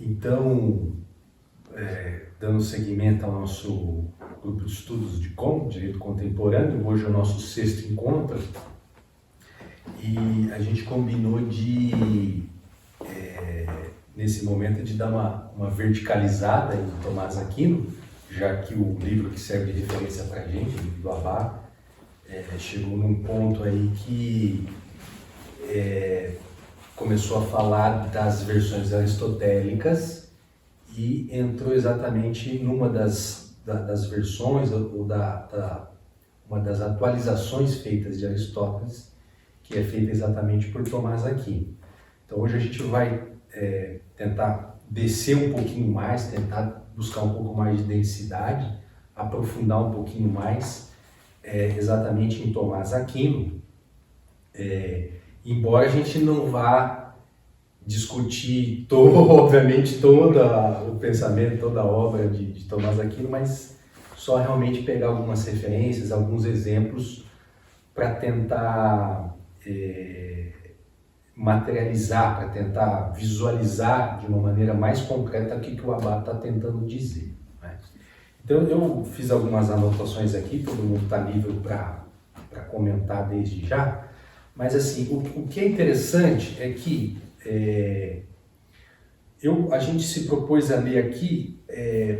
Então, dando seguimento ao nosso grupo de estudos de Direito Contemporâneo, hoje é o nosso 6º encontro, e a gente combinou nesse momento, de dar uma verticalizada em Tomás Aquino, já que o livro que serve de referência para a gente, o livro do Abá, chegou num ponto aí que começou a falar das versões aristotélicas e entrou exatamente numa das versões, ou uma das atualizações feitas de Aristóteles, que é feita exatamente por Tomás Aquino. Então hoje a gente vai tentar descer um pouquinho mais, tentar buscar um pouco mais de densidade, aprofundar um pouquinho mais exatamente em Tomás Aquino, embora a gente não vá discutir obviamente todo o pensamento, toda a obra de Tomás Aquino, mas só realmente pegar algumas referências, alguns exemplos para tentar materializar, para tentar visualizar de uma maneira mais concreta o que o Abá está tentando dizer, né? Então eu fiz algumas anotações aqui, todo mundo está livre para comentar desde já, mas assim, o que é interessante é que a gente se propôs a ler aqui,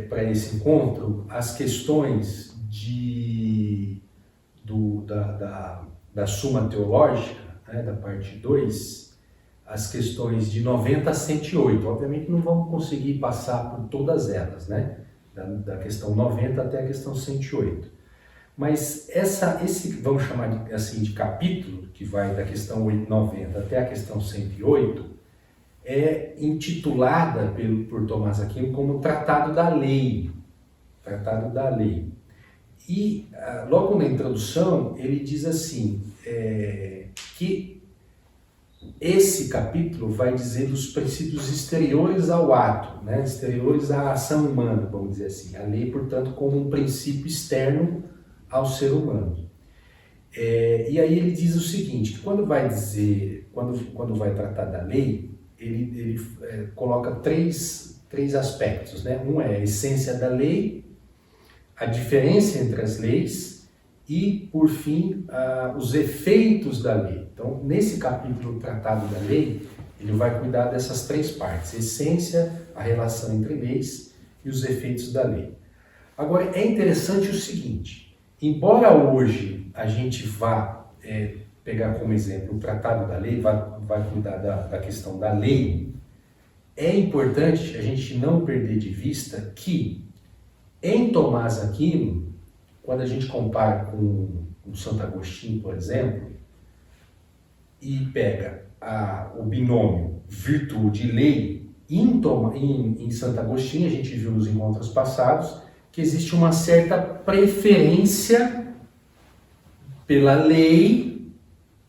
para esse encontro, as questões da Suma Teológica, né, da parte 2, as questões de 90 a 108. Obviamente não vamos conseguir passar por todas elas, né? Da questão 90 até a questão 108. Mas esse, vamos chamar assim, de capítulo, que vai da questão 90 até a questão 108, é intitulada por Tomás Aquino como Tratado da Lei. Tratado da Lei. E logo na introdução ele diz assim, que esse capítulo vai dizer dos princípios exteriores ao ato, né? Exteriores à ação humana, vamos dizer assim. A lei, portanto, como um princípio externo ao ser humano. E aí ele diz o seguinte, que quando vai tratar da lei, ele coloca três aspectos, né? Um é a essência da lei, a diferença entre as leis e, por fim, os efeitos da lei. Então, nesse capítulo Tratado da Lei, ele vai cuidar dessas três partes: essência, a relação entre leis e os efeitos da lei. Agora, é interessante o seguinte, embora hoje a gente vá pegar como exemplo o Tratado da Lei, vai cuidar da questão da lei, é importante a gente não perder de vista que, em Tomás Aquino, quando a gente compara com Santo Agostinho, por exemplo, e pega o binômio virtude e lei, em Santo Agostinho, a gente viu nos encontros passados, que existe uma certa preferência pela lei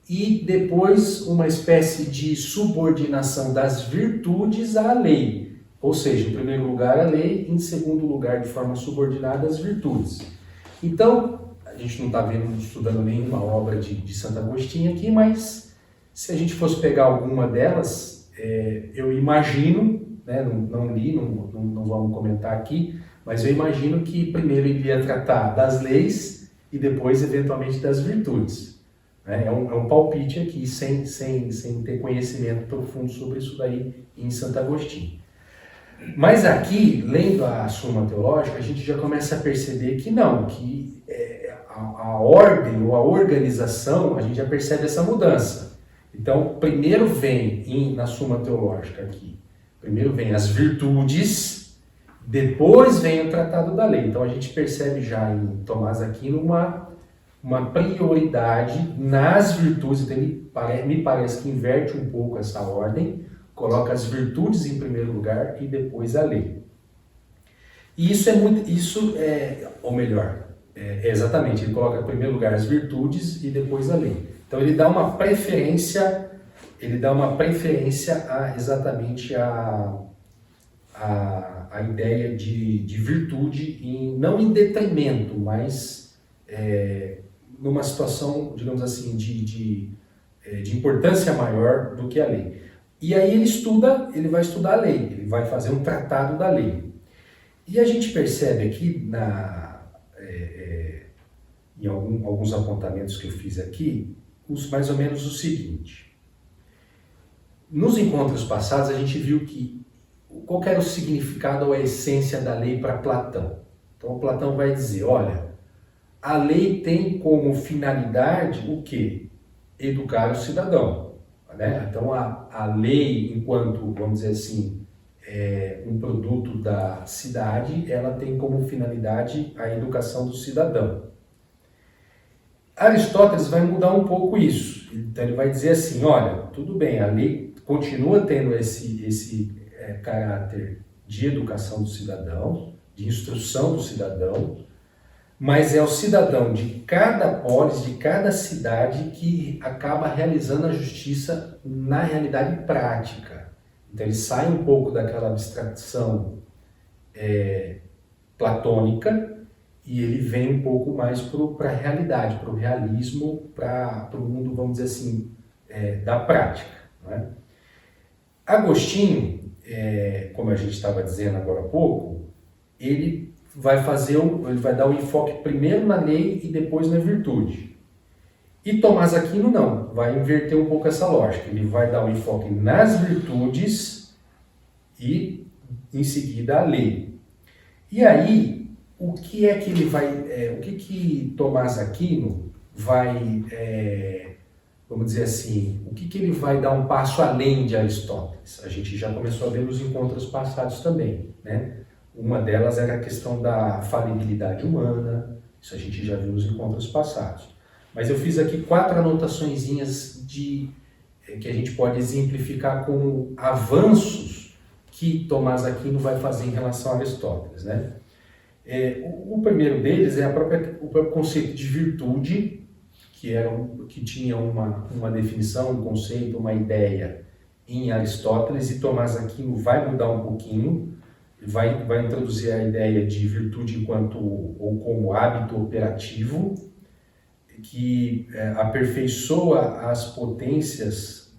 e depois uma espécie de subordinação das virtudes à lei. Ou seja, em primeiro lugar a lei, em segundo lugar, de forma subordinada, as virtudes. Então, a gente não está estudando nenhuma obra de Santo Agostinho aqui, mas se a gente fosse pegar alguma delas, eu imagino, né, não li, não vamos comentar aqui, mas eu imagino que primeiro ele ia tratar das leis e depois, eventualmente, das virtudes. É um palpite aqui, sem ter conhecimento profundo sobre isso daí em Santo Agostinho. Mas aqui, lendo a Suma Teológica, a gente já começa a perceber que não, que a ordem ou a organização, a gente já percebe essa mudança. Então, primeiro vem, na Suma Teológica aqui, primeiro vem as virtudes, depois vem o Tratado da Lei. Então, a gente percebe já em Tomás Aquino uma prioridade nas virtudes. Então, me parece que inverte um pouco essa ordem, coloca as virtudes em primeiro lugar e depois a lei. E exatamente, ele coloca em primeiro lugar as virtudes e depois a lei. Então ele dá uma preferência exatamente a ideia de virtude, não em detrimento, mas numa situação, digamos assim, de importância maior do que a lei. E aí ele vai estudar a lei, ele vai fazer um tratado da lei. E a gente percebe aqui em alguns apontamentos que eu fiz aqui, mais ou menos o seguinte. Nos encontros passados a gente viu qual que era o significado ou a essência da lei para Platão. Então Platão vai dizer, olha, a lei tem como finalidade o quê? Educar o cidadão. Né? Então a lei, enquanto, vamos dizer assim, um produto da cidade, ela tem como finalidade a educação do cidadão. Aristóteles vai mudar um pouco isso. Então ele vai dizer assim, olha, tudo bem, a lei continua tendo esse caráter de educação do cidadão, de instrução do cidadão, mas é o cidadão de cada polis, de cada cidade, que acaba realizando a justiça na realidade prática. Então ele sai um pouco daquela abstração platônica e ele vem um pouco mais para a realidade, para o realismo, para o mundo, vamos dizer assim, da prática. Não é? Agostinho, como a gente estava dizendo agora há pouco, ele vai dar um enfoque primeiro na lei e depois na virtude. E Tomás Aquino não, vai inverter um pouco essa lógica. Ele vai dar um enfoque nas virtudes e em seguida a lei. E aí, o que é que ele vai, o que Tomás Aquino vai, vamos dizer assim, o que ele vai dar um passo além de Aristóteles? A gente já começou a ver nos encontros passados também, né? Uma delas era a questão da falibilidade humana, isso a gente já viu nos encontros passados. Mas eu fiz aqui 4 anotaçõezinhas que a gente pode exemplificar como avanços que Tomás Aquino vai fazer em relação a Aristóteles, né? O primeiro deles é o próprio conceito de virtude, que tinha uma definição, um conceito, uma ideia em Aristóteles, e Tomás Aquino vai mudar um pouquinho, vai introduzir a ideia de virtude como hábito operativo, que aperfeiçoa as potências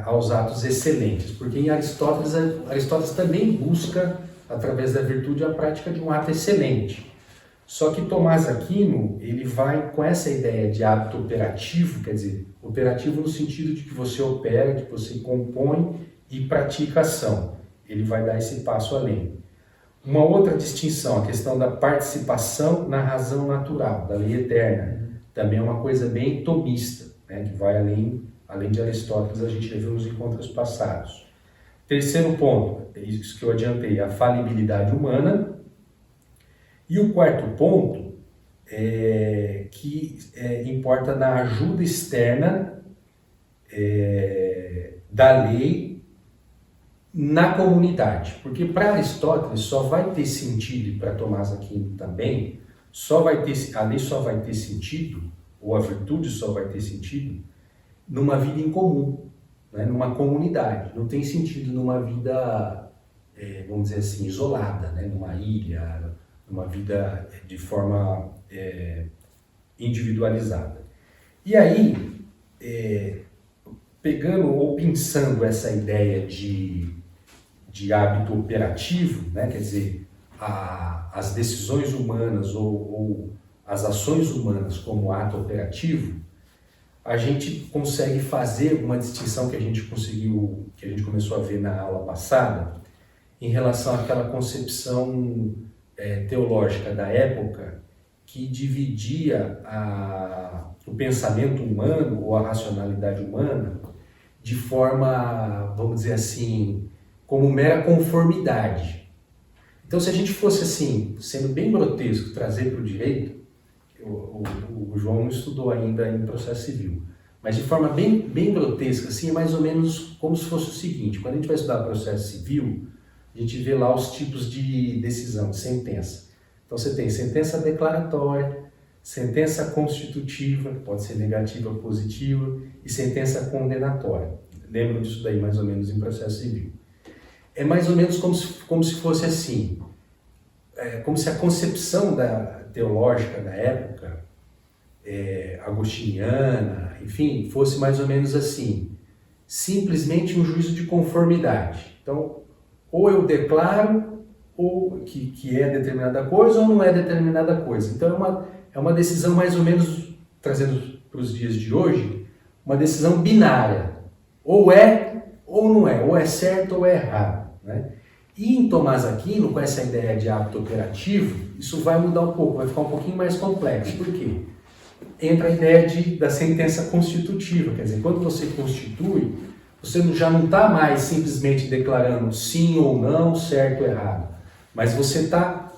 aos atos excelentes, porque em Aristóteles também busca, através da virtude, a prática de um ato excelente. Só que Tomás Aquino, ele vai com essa ideia de hábito operativo, quer dizer, operativo no sentido de que você opera, que você compõe e pratica ação. Ele vai dar esse passo além. Uma outra distinção, a questão da participação na razão natural, da lei eterna, também é uma coisa bem tomista, né, que vai além de Aristóteles, a gente já viu nos encontros passados. Terceiro ponto, é isso que eu adiantei, a falibilidade humana. E o quarto ponto importa na ajuda externa da lei na comunidade. Porque para Aristóteles só vai ter sentido, e para Tomás Aquino também, a lei só vai ter sentido, ou a virtude só vai ter sentido, numa vida em comum, né? Numa comunidade. Não tem sentido numa vida, vamos dizer assim, isolada, né? Numa ilha, numa vida de forma individualizada. E aí, pegando ou pensando essa ideia de hábito operativo, né? Quer dizer, as decisões humanas ou as ações humanas como ato operativo, a gente consegue fazer uma distinção que a gente começou a ver na aula passada, em relação àquela concepção teológica da época que dividia o pensamento humano ou a racionalidade humana de forma, vamos dizer assim, como mera conformidade. Então, se a gente fosse assim, sendo bem grotesco, trazer para o direito, o João não estudou ainda em processo civil, mas de forma bem grotesca, assim, é mais ou menos como se fosse o seguinte: quando a gente vai estudar processo civil, a gente vê lá os tipos de decisão, de sentença. Então você tem sentença declaratória, sentença constitutiva, que pode ser negativa ou positiva, e sentença condenatória. Lembram disso daí mais ou menos em processo civil. É mais ou menos como se fosse assim, como se a concepção teológica da época agostiniana, enfim, fosse mais ou menos assim, simplesmente um juízo de conformidade. Então, ou eu declaro ou que é determinada coisa ou não é determinada coisa. Então, é uma decisão mais ou menos, trazendo para os dias de hoje, uma decisão binária. Ou é ou não é, ou é certo ou é errado, né? E em Tomás Aquino, com essa ideia de hábito operativo, isso vai mudar um pouco, vai ficar um pouquinho mais complexo. Por quê? Entra a ideia da sentença constitutiva, quer dizer, quando você constitui, você já não está mais simplesmente declarando sim ou não, certo ou errado, mas você está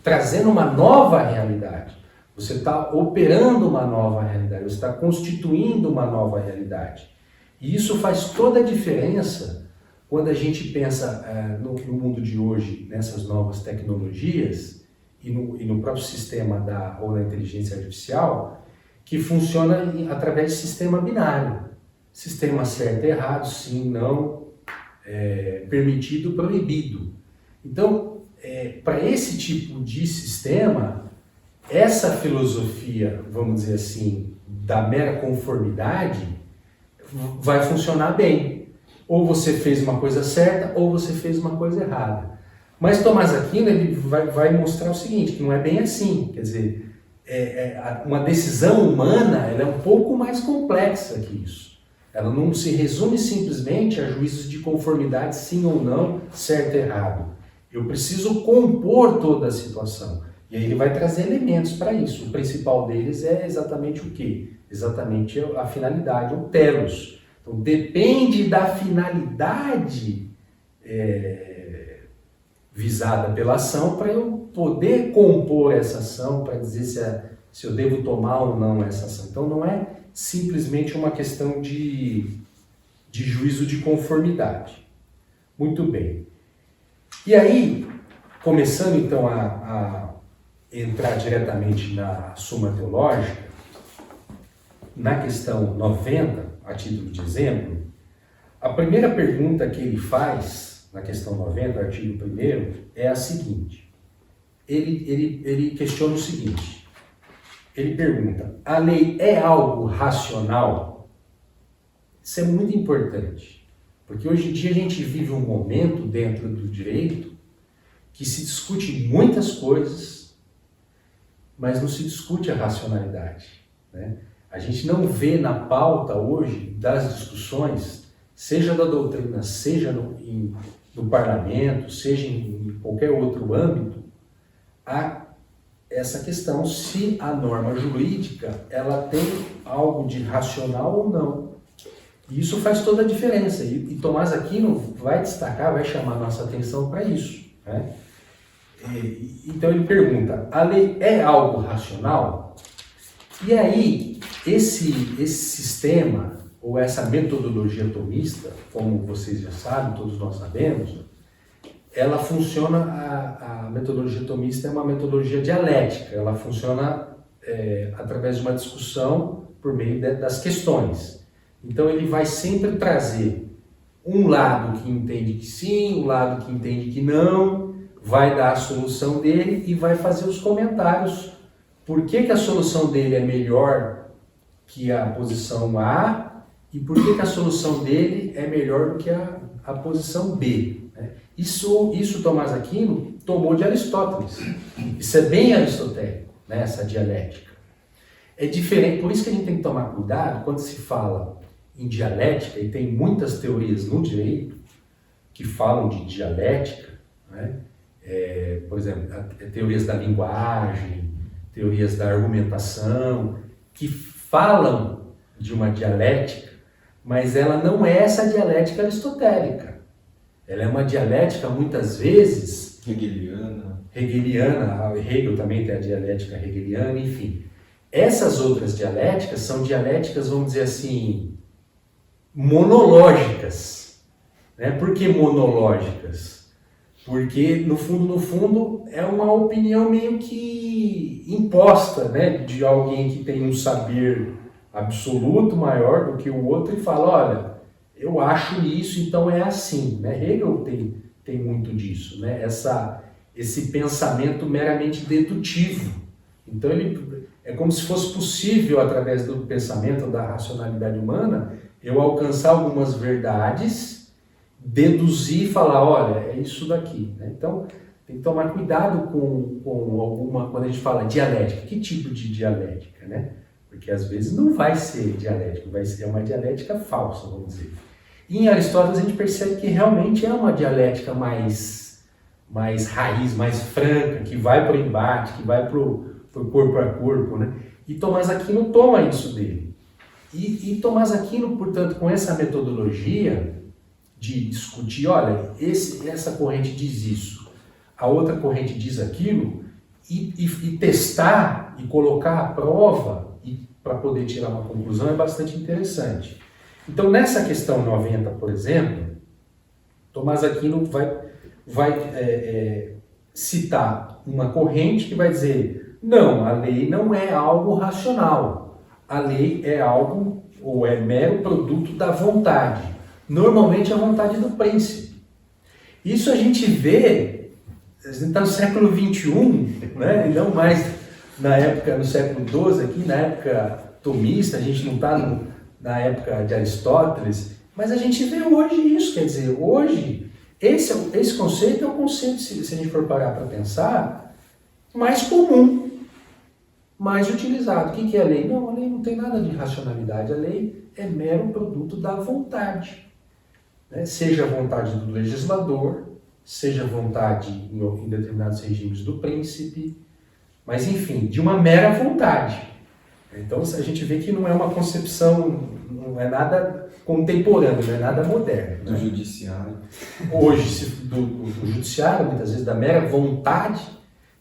trazendo uma nova realidade, você está operando uma nova realidade, você está constituindo uma nova realidade. E isso faz toda a diferença quando a gente pensa no mundo de hoje, nessas novas tecnologias e no próprio sistema ou da inteligência artificial, que funciona através de sistema binário. Sistema certo e errado, sim, não, permitido, proibido. Então, para esse tipo de sistema, essa filosofia, vamos dizer assim, da mera conformidade, vai funcionar bem. Ou você fez uma coisa certa, ou você fez uma coisa errada. Mas Tomás Aquino ele vai mostrar o seguinte, que não é bem assim. Quer dizer, uma decisão humana ela é um pouco mais complexa que isso. Ela não se resume simplesmente a juízos de conformidade, sim ou não, certo ou errado. Eu preciso compor toda a situação. E aí ele vai trazer elementos para isso. O principal deles é exatamente o quê? Exatamente a finalidade, o telos. Então, depende da finalidade visada pela ação para eu poder compor essa ação, para dizer se eu devo tomar ou não essa ação. Então, não é simplesmente uma questão de juízo de conformidade. Muito bem. E aí, começando então a entrar diretamente na Suma Teológica, na questão 90, a título de exemplo, a primeira pergunta que ele faz, na questão 90, artigo 1º, é a seguinte. Ele questiona o seguinte. Ele pergunta, a lei é algo racional? Isso é muito importante, porque hoje em dia a gente vive um momento dentro do direito que se discute muitas coisas, mas não se discute a racionalidade, né? A gente não vê na pauta hoje das discussões, seja da doutrina, seja no parlamento, seja em qualquer outro âmbito, essa questão se a norma jurídica ela tem algo de racional ou não. E isso faz toda a diferença. E Tomás Aquino vai destacar, vai chamar nossa atenção para isso, né? Então ele pergunta, a lei é algo racional? E aí, esse sistema, ou essa metodologia tomista, como vocês já sabem, todos nós sabemos, ela funciona, a metodologia tomista é uma metodologia dialética, ela funciona através de uma discussão por meio das questões. Então ele vai sempre trazer um lado que entende que sim, um lado que entende que não, vai dar a solução dele e vai fazer os comentários. Por que a solução dele é melhor que a posição A e por que a solução dele é melhor do que a posição B, né? Isso Tomás Aquino tomou de Aristóteles. Isso é bem aristotélico, né, essa dialética. É diferente, por isso que a gente tem que tomar cuidado quando se fala em dialética, e tem muitas teorias no direito que falam de dialética, né? Por exemplo, teorias da linguagem, teorias da argumentação, que falam de uma dialética, mas ela não é essa dialética aristotélica. Ela é uma dialética, muitas vezes... Hegeliana, Hegel também tem a dialética hegeliana, enfim. Essas outras dialéticas são dialéticas, vamos dizer assim, monológicas, né? Por que monológicas? Porque, no fundo, é uma opinião meio que imposta, né? De alguém que tem um saber absoluto maior do que o outro e fala, olha, eu acho isso, então é assim, né? Hegel tem muito disso, né? Esse pensamento meramente dedutivo. Então, É como se fosse possível, através do pensamento, da racionalidade humana, eu alcançar algumas verdades, deduzir e falar, olha, é isso daqui. Né? Então, tem que tomar cuidado com alguma, quando a gente fala dialética, que tipo de dialética, né? Porque às vezes não vai ser dialética, vai ser uma dialética falsa, vamos dizer. E em Aristóteles a gente percebe que realmente é uma dialética mais raiz, mais franca, que vai para o embate, que vai para o corpo a corpo, né? E Tomás Aquino toma isso dele. E Tomás Aquino, portanto, com essa metodologia de discutir, olha, essa corrente diz isso, a outra corrente diz aquilo, e testar e colocar à prova para poder tirar uma conclusão é bastante interessante. Então, nessa questão 90, por exemplo, Tomás Aquino vai citar uma corrente que vai dizer, não, a lei não é algo racional, a lei é algo, ou é mero produto da vontade, normalmente a vontade do príncipe. Isso a gente vê, a gente está no século XXI, né? E não mais na época, no século XII aqui, na época tomista, a gente não está na época de Aristóteles, mas a gente vê hoje isso, quer dizer, hoje, esse conceito é o conceito, se a gente for parar para pensar, mais comum, mais utilizado. O que é a lei? Não, a lei não tem nada de racionalidade, a lei é mero produto da vontade. Né? Seja a vontade do legislador, seja a vontade em determinados regimes do príncipe, mas enfim, de uma mera vontade. Então a gente vê que não é uma concepção, não é nada contemporâneo, não é nada moderno. Do né? judiciário. Hoje, do judiciário, muitas vezes da mera vontade,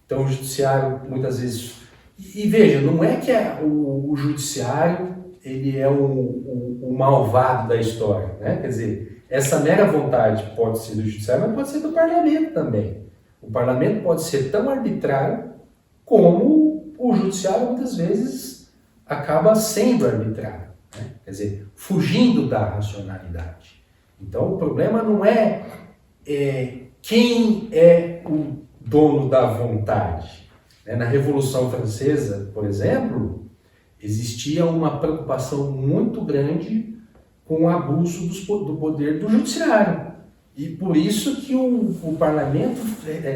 então o judiciário muitas vezes... E veja, não é que o judiciário ele é o malvado da história, né? Quer dizer, essa mera vontade pode ser do judiciário, mas pode ser do parlamento também. O parlamento pode ser tão arbitrário como o judiciário muitas vezes acaba sendo arbitrário, né? Quer dizer, fugindo da racionalidade. Então o problema não é quem é o dono da vontade. Na Revolução Francesa, por exemplo, existia uma preocupação muito grande com o abuso do poder do judiciário. E por isso que o parlamento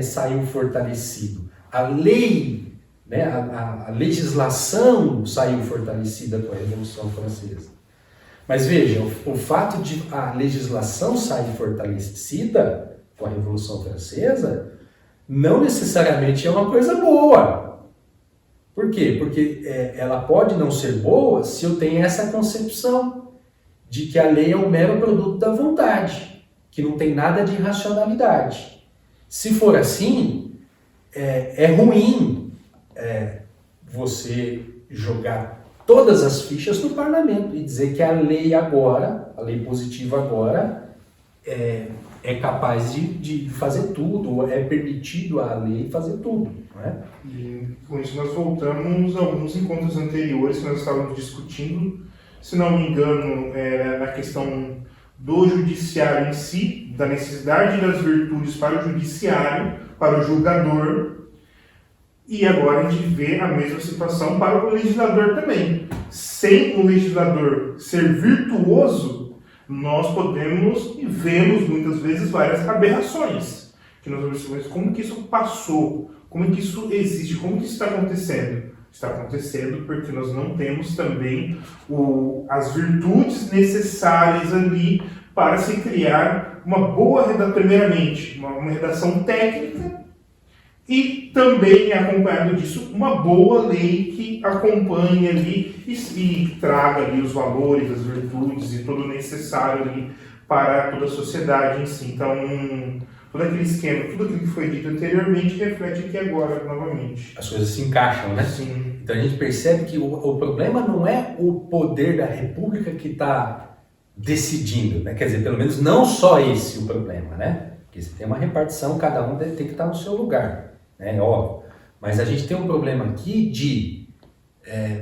saiu fortalecido. A lei, né, a legislação saiu fortalecida com a Revolução Francesa. Mas veja, o fato de a legislação sair fortalecida com a Revolução Francesa não necessariamente é uma coisa boa. Por quê? Porque ela pode não ser boa se eu tenho essa concepção de que a lei é um mero produto da vontade, que não tem nada de racionalidade. Se for assim, é ruim você jogar todas as fichas no parlamento e dizer que a lei agora, a lei positiva agora, é capaz de fazer tudo, ou é permitido à lei fazer tudo. Não é? E com isso nós voltamos a alguns encontros anteriores que nós estávamos discutindo, se não me engano, na questão do judiciário em si, da necessidade das virtudes para o judiciário, para o julgador, e agora a gente vê a mesma situação para o legislador também. Sem o legislador ser virtuoso, nós podemos e vemos muitas vezes várias aberrações, que nós observamos como que isso passou, como que isso existe, como que isso está acontecendo. Está acontecendo porque nós não temos também as virtudes necessárias ali para se criar uma boa redação, primeiramente, uma redação técnica, e também, acompanhado disso, uma boa lei que acompanhe ali e traga ali os valores, as virtudes e tudo necessário ali para toda a sociedade em si. Então, todo aquele esquema, tudo aquilo que foi dito anteriormente reflete aqui agora, novamente. As coisas se encaixam, né? Sim. Então a gente percebe que o problema não é o poder da República que está decidindo, né? Quer dizer, pelo menos não só esse o problema, né? Porque você tem uma repartição, cada um tem que estar no seu lugar, né? Óbvio. Mas a gente tem um problema aqui de,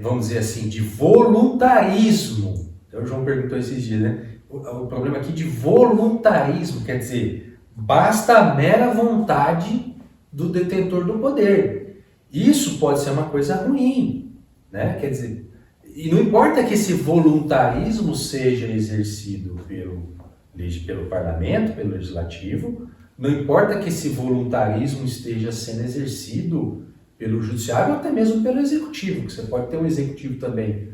vamos dizer assim, de voluntarismo. Então o João perguntou esses dias, né? O problema aqui de voluntarismo, quer dizer, basta a mera vontade do detentor do poder. Isso pode ser uma coisa ruim, né? Quer dizer, e não importa que esse voluntarismo seja exercido pelo parlamento, pelo legislativo, não importa que esse voluntarismo esteja sendo exercido pelo judiciário ou até mesmo pelo executivo, que você pode ter um executivo também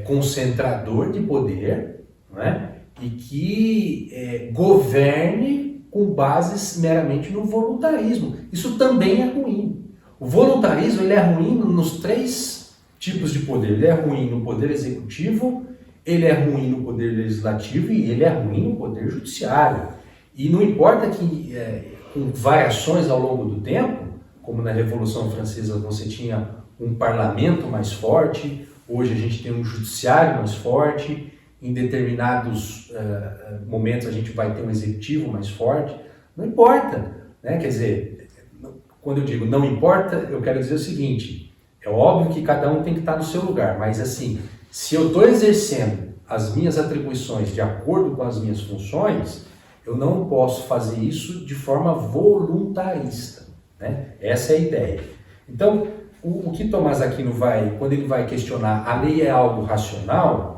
concentrador de poder, não é? E que governe com bases meramente no voluntarismo. Isso também é ruim. O voluntarismo ele é ruim nos 3 tipos de poder. Ele é ruim no poder executivo, ele é ruim no poder legislativo e ele é ruim no poder judiciário. E não importa que, com variações ao longo do tempo, como na Revolução Francesa você tinha um parlamento mais forte, hoje a gente tem um judiciário mais forte, em determinados momentos a gente vai ter um executivo mais forte, não importa, né? Quer dizer, quando eu digo não importa, eu quero dizer o seguinte, é óbvio que cada um tem que estar no seu lugar, mas assim, se eu estou exercendo as minhas atribuições de acordo com as minhas funções, eu não posso fazer isso de forma voluntarista, né? Essa é a ideia. Então, o que Tomás Aquino quando ele vai questionar a lei é algo racional,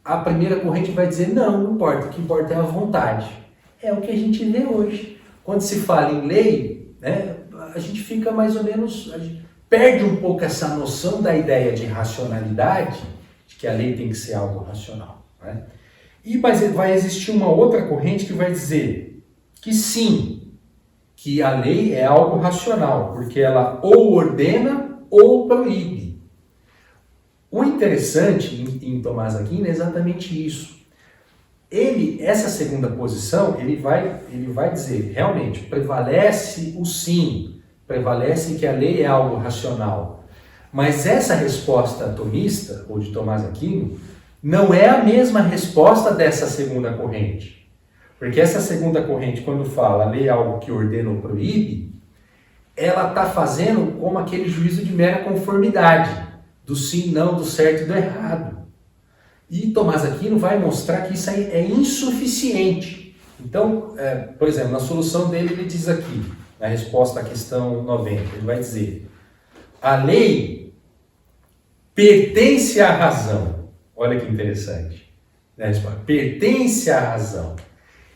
a primeira corrente vai dizer não importa, o que importa é a vontade. É o que a gente vê hoje. Quando se fala em lei, né, a gente fica mais ou menos, a gente perde um pouco essa noção da ideia de racionalidade, de que a lei tem que ser algo racional, né? Mas vai existir uma outra corrente que vai dizer que sim, que a lei é algo racional, porque ela ou ordena ou proíbe. O interessante em Tomás Aquino é exatamente isso. Essa segunda posição, ele vai dizer, realmente, prevalece o sim, prevalece que a lei é algo racional. Mas essa resposta atomista, ou de Tomás Aquino, não é a mesma resposta dessa segunda corrente. Porque essa segunda corrente, quando fala a lei é algo que ordena ou proíbe, ela está fazendo como aquele juízo de mera conformidade, do sim, não, do certo e do errado. E Tomás Aquino vai mostrar que isso aí é insuficiente. Então, por exemplo, na solução dele ele diz aqui, na resposta à questão 90, ele vai dizer: a lei pertence à razão. Olha que interessante. Pertence à razão.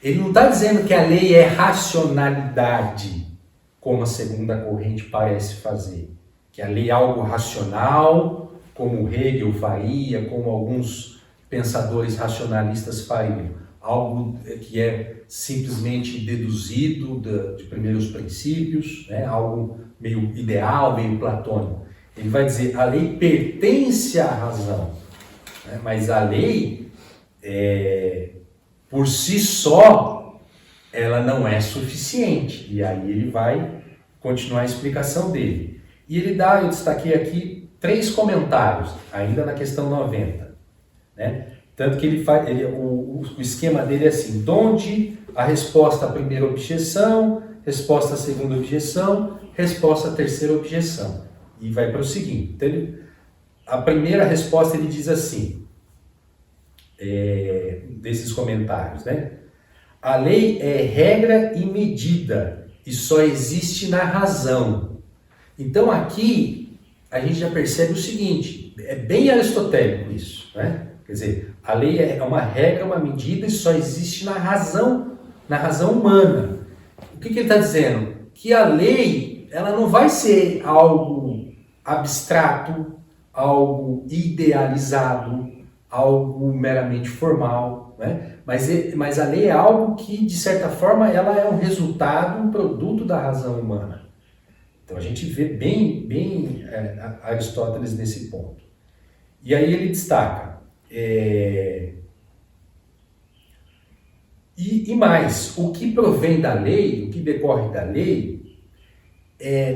Ele não está dizendo que a lei é racionalidade, como a segunda corrente parece fazer. Que a lei é algo racional, como Hegel faria, como alguns pensadores racionalistas fariam. Algo que é simplesmente deduzido de primeiros princípios, né? Algo meio ideal, meio platônico. Ele vai dizer, a lei pertence à razão, né? Mas a lei, por si só, ela não é suficiente. E aí ele vai continuar a explicação dele. E ele eu destaquei aqui 3 comentários, ainda na questão 90. Né? Tanto que o esquema dele é assim, donde a resposta à primeira objeção, resposta à segunda objeção, resposta à terceira objeção. E vai para o seguinte, então a primeira resposta ele diz assim, desses comentários, né? A lei é regra e medida e só existe na razão. Então aqui a gente já percebe o seguinte, é bem aristotélico isso, né? Quer dizer, a lei é uma regra, uma medida e só existe na razão humana. O que ele está dizendo? Que a lei, ela não vai ser algo abstrato, algo idealizado, algo meramente formal, né? Mas a lei é algo que, de certa forma, ela é um resultado, um produto da razão humana. Então a gente vê bem Aristóteles nesse ponto. E aí ele destaca, e mais, o que provém da lei, o que decorre da lei,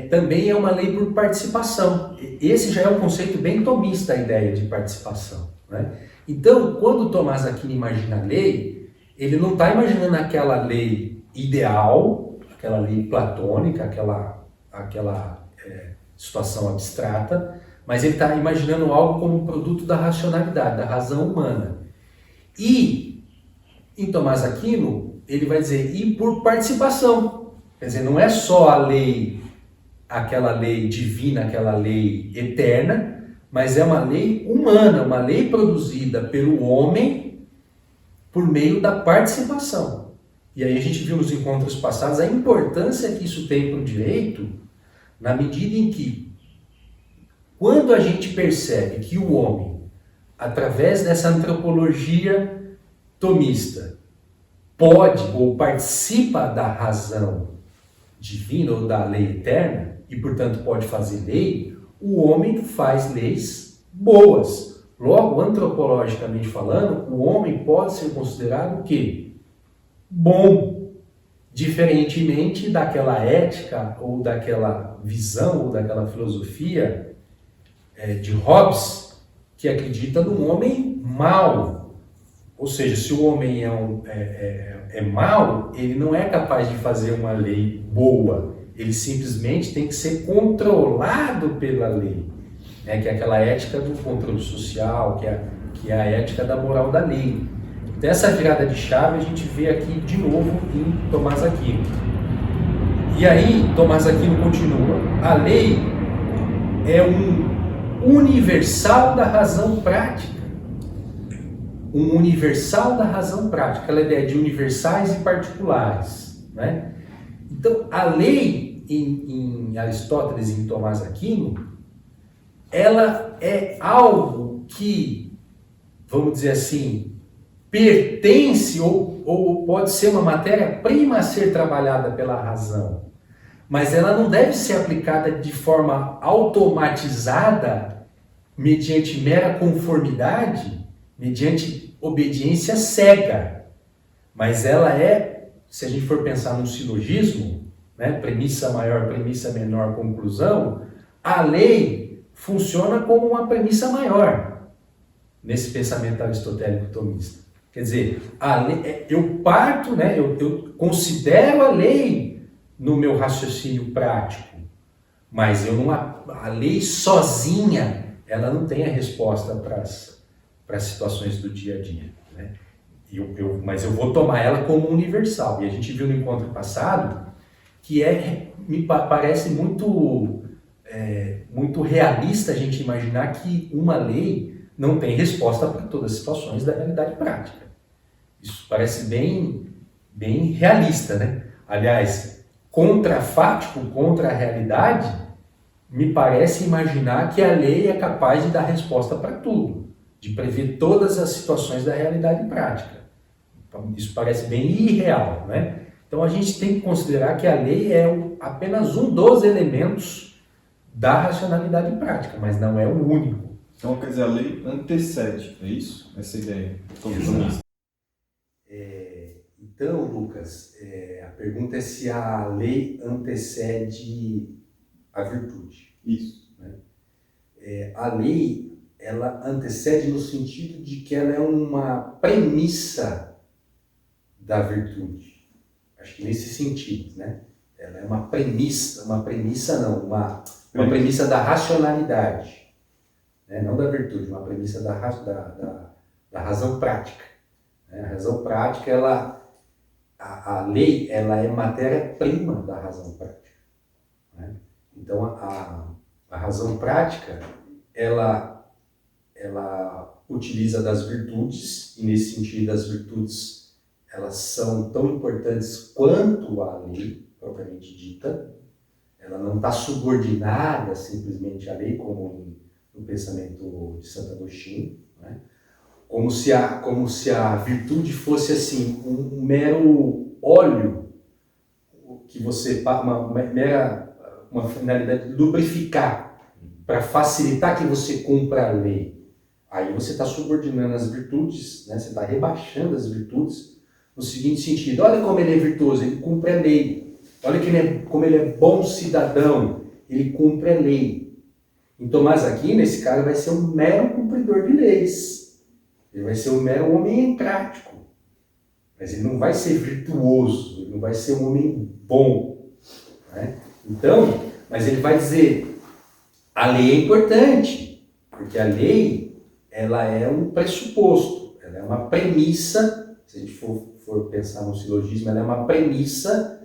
também é uma lei por participação. Esse já é um conceito bem tomista, a ideia de participação, né? Então, quando Tomás Aquino imagina a lei, ele não está imaginando aquela lei ideal, aquela lei platônica, aquela situação abstrata, mas ele está imaginando algo como produto da racionalidade, da razão humana. E, em Tomás Aquino, ele vai dizer, e por participação. Quer dizer, não é só a lei, aquela lei divina, aquela lei eterna, mas é uma lei humana, uma lei produzida pelo homem por meio da participação. E aí a gente viu nos encontros passados a importância que isso tem para o direito, na medida em que, quando a gente percebe que o homem, através dessa antropologia tomista, pode ou participa da razão divina ou da lei eterna, e portanto pode fazer lei, o homem faz leis boas. Logo, antropologicamente falando, o homem pode ser considerado o quê? Bom, diferentemente daquela ética ou daquela visão ou daquela filosofia de Hobbes, que acredita num homem mau. Ou seja, se o homem é mau, ele não é capaz de fazer uma lei boa, ele simplesmente tem que ser controlado pela lei, né? Que é aquela ética do controle social, que é a ética da moral da lei. Então, essa virada de chave a gente vê aqui de novo em Tomás Aquino. E aí, Tomás Aquino continua: a lei é um universal da razão prática. Um universal da razão prática, aquela ideia de universais e particulares, né? Então, a lei em Aristóteles e em Tomás Aquino, ela é algo que, vamos dizer assim, pertence ou pode ser uma matéria-prima a ser trabalhada pela razão, mas ela não deve ser aplicada de forma automatizada, mediante mera conformidade, mediante obediência cega. Mas ela é, se a gente for pensar num silogismo, né, premissa maior, premissa menor, conclusão, a lei funciona como uma premissa maior nesse pensamento aristotélico tomista. Quer dizer, a lei, eu parto, né, eu considero a lei no meu raciocínio prático, mas a lei sozinha, ela não tem a resposta para as situações do dia a dia, né? Mas eu vou tomar ela como universal. E a gente viu no encontro passado que me parece muito realista a gente imaginar que uma lei não tem resposta para todas as situações da realidade prática. Isso parece bem realista, né? Aliás, contrafático contra a realidade, me parece imaginar que a lei é capaz de dar resposta para tudo, de prever todas as situações da realidade prática. Então, isso parece bem irreal, né? Então a gente tem que considerar que a lei é apenas um dos elementos da racionalidade prática, mas não é o único. Então, quer dizer, a lei antecede, é isso? Essa ideia. Então, Lucas, a pergunta é se a lei antecede a virtude. Isso. Né? A lei, ela antecede no sentido de que ela é uma premissa da virtude. Acho que nesse sentido, né? Ela é uma premissa da racionalidade, né? Não da virtude, uma premissa da razão prática. Né? A razão prática, a lei, ela é matéria-prima da razão prática. Né? Então, a razão prática, ela utiliza das virtudes, e nesse sentido as virtudes elas são tão importantes quanto a lei propriamente dita. Ela não está subordinada simplesmente à lei, como no pensamento de Santo Agostinho, né? Como se a virtude fosse assim um mero óleo que você uma finalidade de lubrificar para facilitar que você cumpra a lei. Aí você está subordinando as virtudes, né? Você está rebaixando as virtudes no seguinte sentido: olha como ele é virtuoso, ele cumpre a lei. Olha como ele é bom cidadão, ele cumpre a lei. Em Tomás Aquino, esse cara vai ser um mero cumpridor de leis. Ele vai ser um mero homem prático. Mas ele não vai ser virtuoso, ele não vai ser um homem bom. Né? Então, mas ele vai dizer, a lei é importante, porque a lei, ela é um pressuposto, ela é uma premissa, se a gente for pensar no silogismo, ela é uma premissa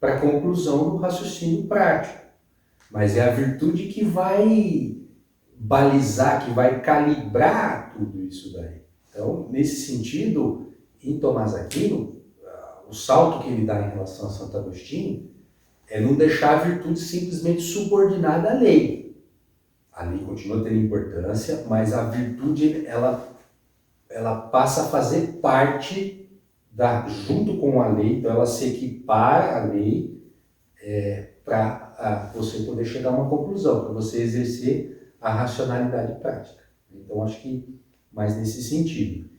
para a conclusão do raciocínio prático. Mas é a virtude que vai balizar, que vai calibrar tudo isso daí. Então, nesse sentido, em Tomás Aquino, o salto que ele dá em relação a Santo Agostinho é não deixar a virtude simplesmente subordinada à lei. A lei continua tendo importância, mas a virtude, ela passa a fazer parte junto com a lei, então ela se equipara à lei para você poder chegar a uma conclusão, para você exercer a racionalidade prática. Então, acho que mais nesse sentido.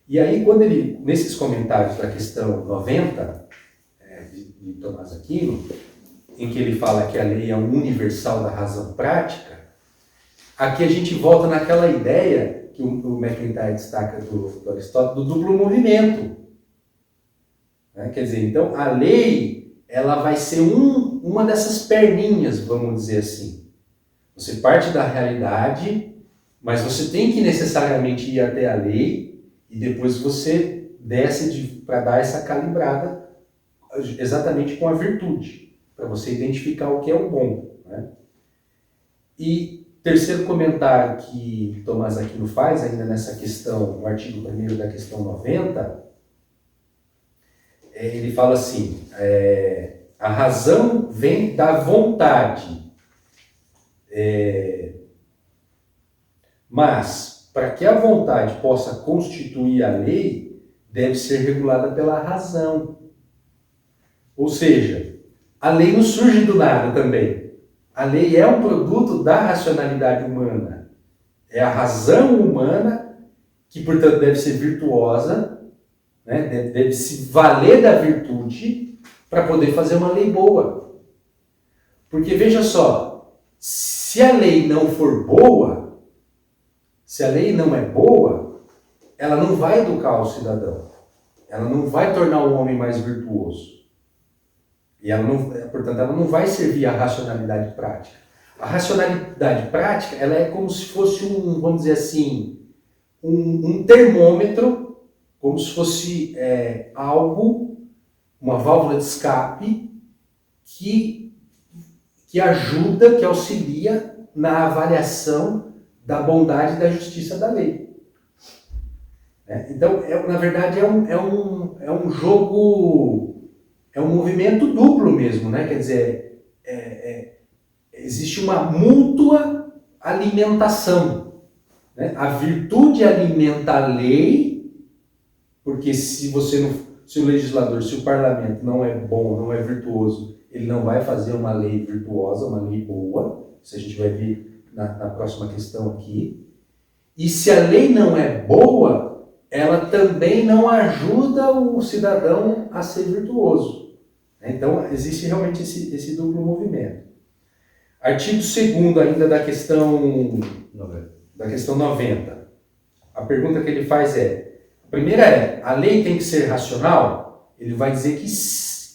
E aí, quando ele, nesses comentários da questão 90, de Tomás Aquino, em que ele fala que a lei é um universal da razão prática, aqui a gente volta naquela ideia que o McIntyre destaca do Aristóteles, do duplo movimento. Quer dizer, então, a lei, ela vai ser uma dessas perninhas, vamos dizer assim. Você parte da realidade, mas você tem que necessariamente ir até a lei e depois você desce para dar essa calibrada exatamente com a virtude, para você identificar o que é o bom. Né? E terceiro comentário que Tomás Aquino faz, ainda nessa questão, no artigo 1º da questão 90, ele fala assim, a razão vem da vontade, mas para que a vontade possa constituir a lei, deve ser regulada pela razão. Ou seja, a lei não surge do nada também. A lei é um produto da racionalidade humana. É a razão humana que, portanto, deve ser virtuosa, né? Deve se valer da virtude para poder fazer uma lei boa. Porque, veja só, se a lei não for boa, se a lei não é boa, ela não vai educar o cidadão. Ela não vai tornar o homem mais virtuoso. E ela não, portanto, ela não vai servir à racionalidade prática. A racionalidade prática, ela é como se fosse vamos dizer assim, um termômetro, como se fosse algo, uma válvula de escape que ajuda, que auxilia na avaliação da bondade e da justiça da lei. Então, na verdade, é um jogo, é um movimento duplo mesmo, né? Quer dizer, existe uma mútua alimentação. Né? A virtude alimenta a lei, porque se o legislador, se o parlamento não é bom, não é virtuoso, ele não vai fazer uma lei virtuosa, uma lei boa. Isso a gente vai ver na próxima questão aqui. E se a lei não é boa, ela também não ajuda o cidadão a ser virtuoso. Então, existe realmente esse duplo movimento. Artigo 2º ainda da questão 90. A pergunta que ele faz a primeira a lei tem que ser racional? Ele vai dizer que,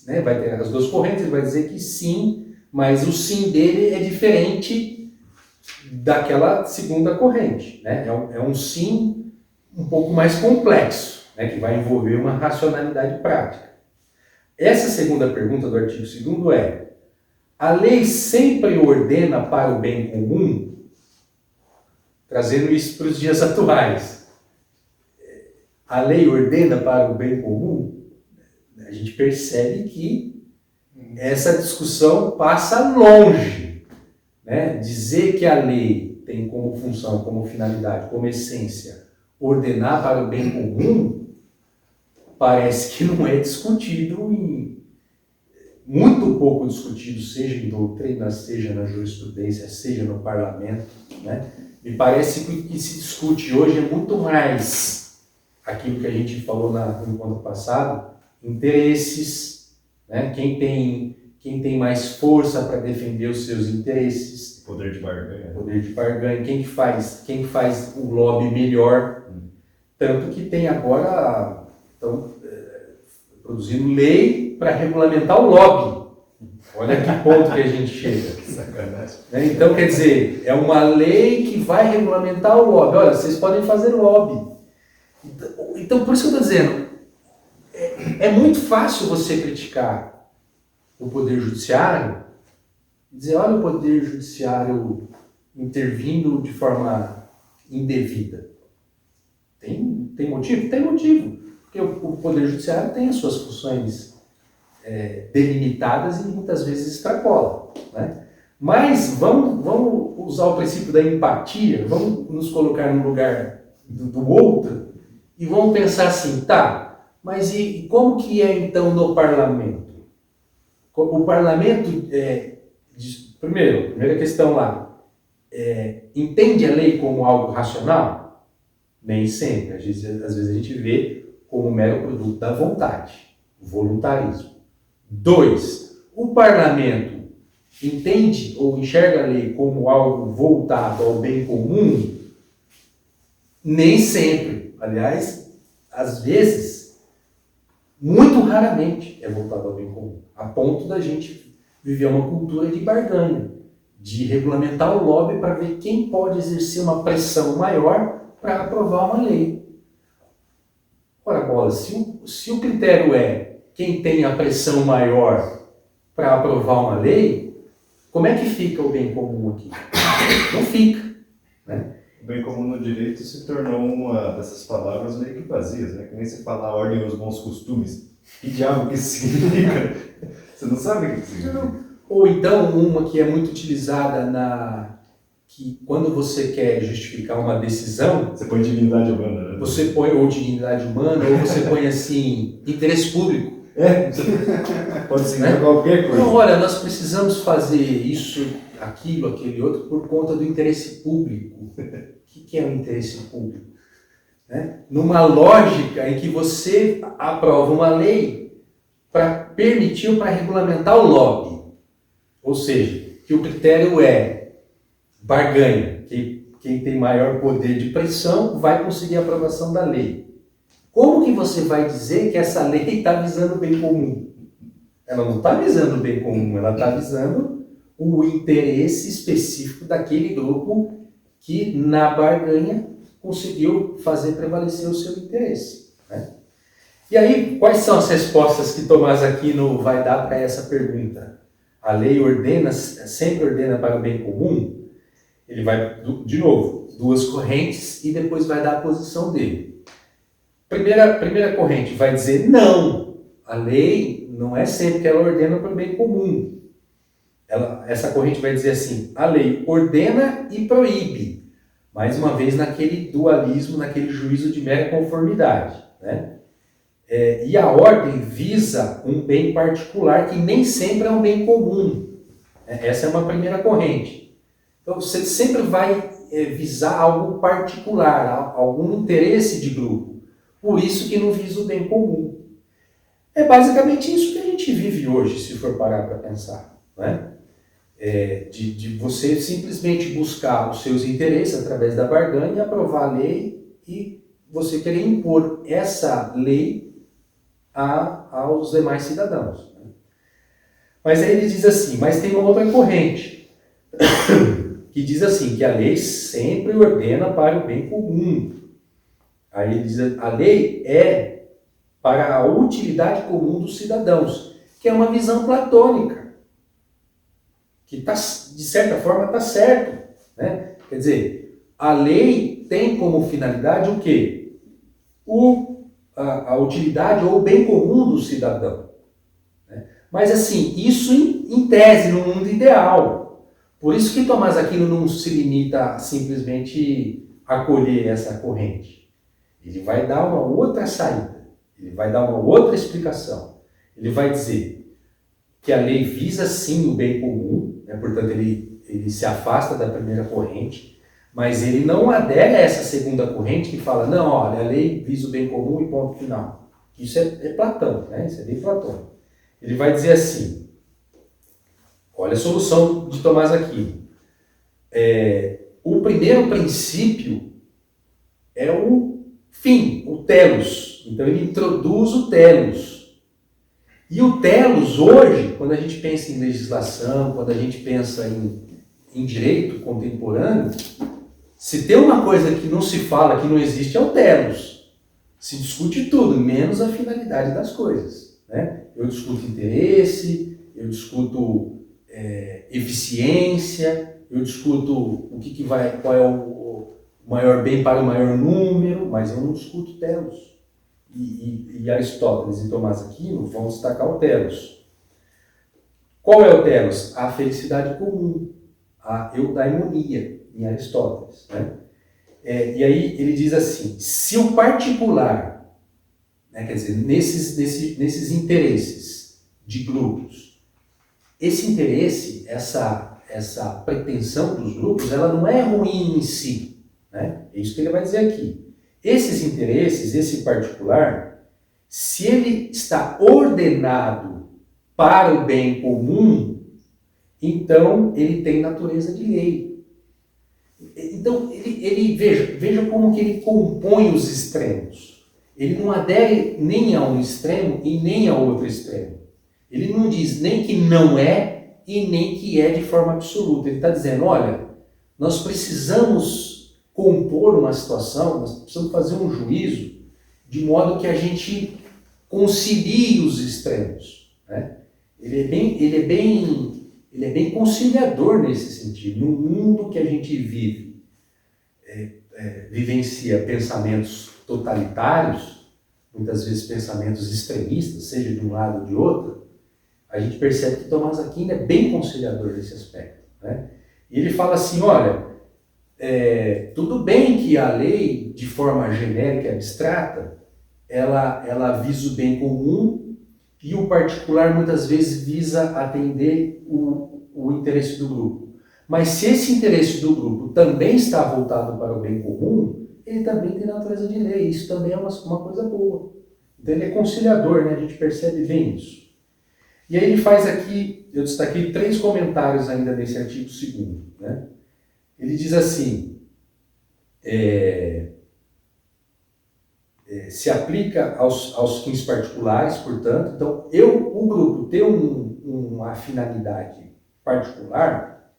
né, vai ter as duas correntes, ele vai dizer que sim, mas o sim dele é diferente daquela segunda corrente. Né? É um sim um pouco mais complexo, né, que vai envolver uma racionalidade prática. Essa segunda pergunta do artigo 2º a lei sempre ordena para o bem comum? Trazendo isso para os dias atuais. A lei ordena para o bem comum? A gente percebe que essa discussão passa longe. Né? Dizer que a lei tem como função, como finalidade, como essência, ordenar para o bem comum, parece que não é discutido, muito pouco discutido, seja em doutrina, seja na jurisprudência, seja no parlamento. Né? Me parece que o que se discute hoje é muito mais aquilo que a gente falou no encontro passado, interesses, né? Quem tem mais força para defender os seus interesses. Poder de barganha. Poder de barganha. Quem faz o lobby melhor. Tanto que tem agora, estão produzindo lei para regulamentar o lobby. Olha que ponto que a gente chega. Sacanagem. Então, quer dizer, é uma lei que vai regulamentar o lobby. Olha, vocês podem fazer lobby. Então, por isso que eu estou dizendo, é muito fácil você criticar o Poder Judiciário e dizer, olha, o Poder Judiciário intervindo de forma indevida? Tem motivo? Tem motivo. Porque o Poder Judiciário tem as suas funções delimitadas e muitas vezes extrapola, né? Mas vamos usar o princípio da empatia, vamos nos colocar no lugar do outro e vamos pensar assim, tá, mas e como que é então no parlamento? O parlamento, primeira questão lá, entende a lei como algo racional? Nem sempre. Às vezes a gente vê como mero produto da vontade, voluntarismo. 2, o parlamento entende ou enxerga a lei como algo voltado ao bem comum? Nem sempre. Aliás, às vezes, muito raramente é voltado ao bem comum, a ponto da gente viver uma cultura de barganha, de regulamentar o lobby para ver quem pode exercer uma pressão maior para aprovar uma lei. Ora, bola, se o critério é quem tem a pressão maior para aprovar uma lei, como é que fica o bem comum aqui? Não fica, né? O bem comum no direito se tornou uma dessas palavras meio que vazias, né? Que nem você fala a ordem e os bons costumes. Que diabo que isso significa? Você não sabe o que significa. Ou então uma que é muito utilizada que quando você quer justificar uma decisão, Você põe dignidade humana, né? você põe ou dignidade humana, ou você põe assim, interesse público. Pode significar qualquer coisa. Não, olha, nós precisamos fazer isso, aquilo, aquele outro, por conta do interesse público. O que é o interesse público? Né? Numa lógica em que você aprova uma lei para permitir ou para regulamentar o lobby. Ou seja, que o critério é barganha, que quem tem maior poder de pressão vai conseguir a aprovação da lei. Como que você vai dizer que essa lei está visando o bem comum? Ela não está visando o bem comum, ela está visando o interesse específico daquele grupo que, na barganha, conseguiu fazer prevalecer o seu interesse, né? E aí, quais são as respostas que Tomás Aquino vai dar para essa pergunta? A lei sempre ordena para o bem comum? Ele vai, de novo, duas correntes e depois vai dar a posição dele. Primeira corrente vai dizer não, a lei não é sempre que ela ordena para o bem comum. Essa corrente vai dizer assim, a lei ordena e proíbe, mais uma vez naquele dualismo, naquele juízo de mera conformidade, né? E a ordem visa um bem particular que nem sempre é um bem comum. Essa é uma primeira corrente. Então você sempre vai visar algo particular, algum interesse de grupo. Por isso que não visa o bem comum. É basicamente isso que a gente vive hoje, se for parar para pensar, né? De você simplesmente buscar os seus interesses através da barganha e aprovar a lei e você querer impor essa lei aos demais cidadãos. Mas aí ele diz assim, mas tem uma outra corrente, que diz assim, que a lei sempre ordena para o bem comum. Aí ele diz, a lei é para a utilidade comum dos cidadãos, que é uma visão platônica, que de certa forma está certo, né? Quer dizer, a lei tem como finalidade o quê? A utilidade ou o bem comum do cidadão. Né? Mas assim, isso em tese, no mundo ideal. Por isso que Tomás Aquino não se limita a simplesmente acolher essa corrente. Ele vai dar uma outra saída, ele vai dar uma outra explicação. Ele vai dizer que a lei visa sim o bem comum, né? Portanto ele se afasta da primeira corrente, mas ele não adere a essa segunda corrente que fala, não, olha, a lei visa o bem comum e ponto final. Isso é Platão, né? Isso é bem platônico. Ele vai dizer assim, olha a solução de Tomás Aquino. O primeiro princípio é o fim, o telos. Então ele introduz o telos. E o telos hoje, quando a gente pensa em legislação, quando a gente pensa em direito contemporâneo, se tem uma coisa que não se fala, que não existe, é o telos. Se discute tudo, menos a finalidade das coisas, né? Eu discuto interesse, eu discuto eficiência, eu discuto qual é o maior bem para o maior número, mas eu não discuto telos. E Aristóteles e Tomás Aquino vão destacar o telos. Qual é o telos? A felicidade comum, a eudaimonia, em Aristóteles, né? E aí ele diz assim, se o particular, né, quer dizer, nesses interesses de grupos, esse interesse, essa pretensão dos grupos, ela não é ruim em si, né? É isso que ele vai dizer aqui. Esses interesses, esse particular, se ele está ordenado para o bem comum, então ele tem natureza de lei. Então, ele veja como que ele compõe os extremos. Ele não adere nem a um extremo e nem a outro extremo. Ele não diz nem que não é e nem que é de forma absoluta. Ele está dizendo, olha, nós precisamos compor uma situação, nós precisamos fazer um juízo de modo que a gente concilie os extremos, né? Ele é bem conciliador nesse sentido. No mundo que a gente vive, vivencia pensamentos totalitários, muitas vezes pensamentos extremistas, seja de um lado ou de outro, a gente percebe que Tomás Aquino é bem conciliador nesse aspecto, né? E ele fala assim, olha, tudo bem que a lei, de forma genérica e abstrata, ela visa o bem comum, e o particular muitas vezes visa atender o interesse do grupo. Mas se esse interesse do grupo também está voltado para o bem comum, ele também tem natureza de lei. Isso também é uma coisa boa. Então ele é conciliador, né? A gente percebe bem isso. E aí ele faz aqui, eu destaquei 3 comentários ainda nesse artigo 2º, né? Ele diz assim, se aplica aos fins particulares, portanto, então o grupo ter uma finalidade particular,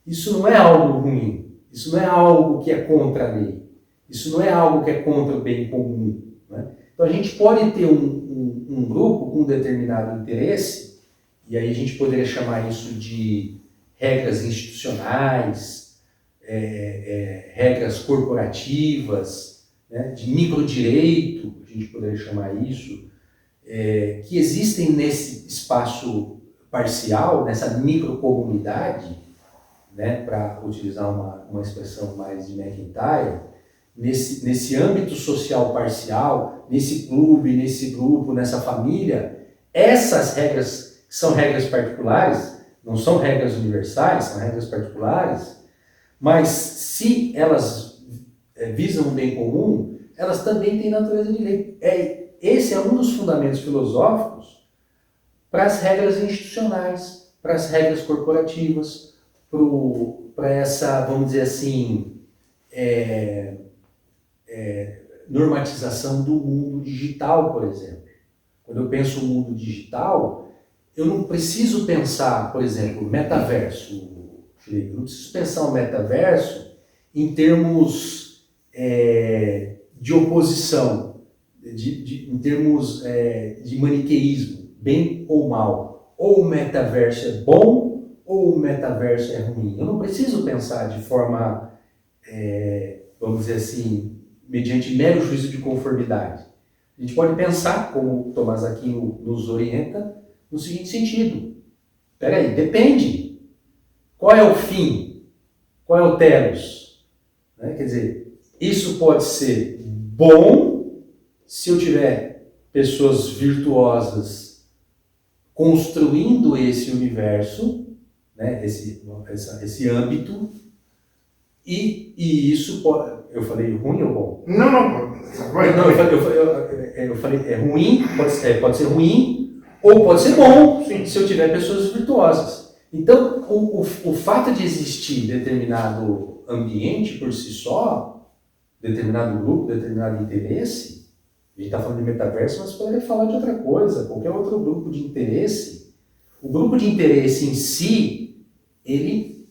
isso não é algo ruim, isso não é algo que é contra a lei, isso não é algo que é contra o bem comum, né? Então a gente pode ter um grupo com um determinado interesse, e aí a gente poderia chamar isso de regras institucionais, regras corporativas, né, de microdireito, a gente poderia chamar isso, que existem nesse espaço parcial, nessa microcomunidade, né, para utilizar uma expressão mais de McIntyre, nesse âmbito social parcial, nesse clube, nesse grupo, nessa família, essas regras são regras particulares, não são regras universais, são regras particulares, mas se elas visam um bem comum, elas também têm natureza de lei. Esse é um dos fundamentos filosóficos para as regras institucionais, para as regras corporativas, para essa, vamos dizer assim, normatização do mundo digital, por exemplo. Quando eu penso no mundo digital, eu não preciso pensar, por exemplo, metaverso. Eu não preciso pensar o metaverso em termos de oposição, em termos de maniqueísmo, bem ou mal. Ou o metaverso é bom, ou o metaverso é ruim. Eu não preciso pensar de forma, vamos dizer assim, mediante mero juízo de conformidade. A gente pode pensar, como Tomás Aquino nos orienta, no seguinte sentido. Espera aí, depende. Qual é o fim? Qual é o telos? Né? Quer dizer, isso pode ser bom se eu tiver pessoas virtuosas construindo esse universo, né, esse âmbito, e isso pode... Eu falei ruim ou bom? Não. Eu falei é ruim, pode ser ruim, ou pode ser bom, Sim, se eu tiver pessoas virtuosas. Então, o fato de existir determinado ambiente por si só, determinado grupo, determinado interesse, a gente está falando de metaverso, mas poderia falar de outra coisa, qualquer outro grupo de interesse. O grupo de interesse em si, ele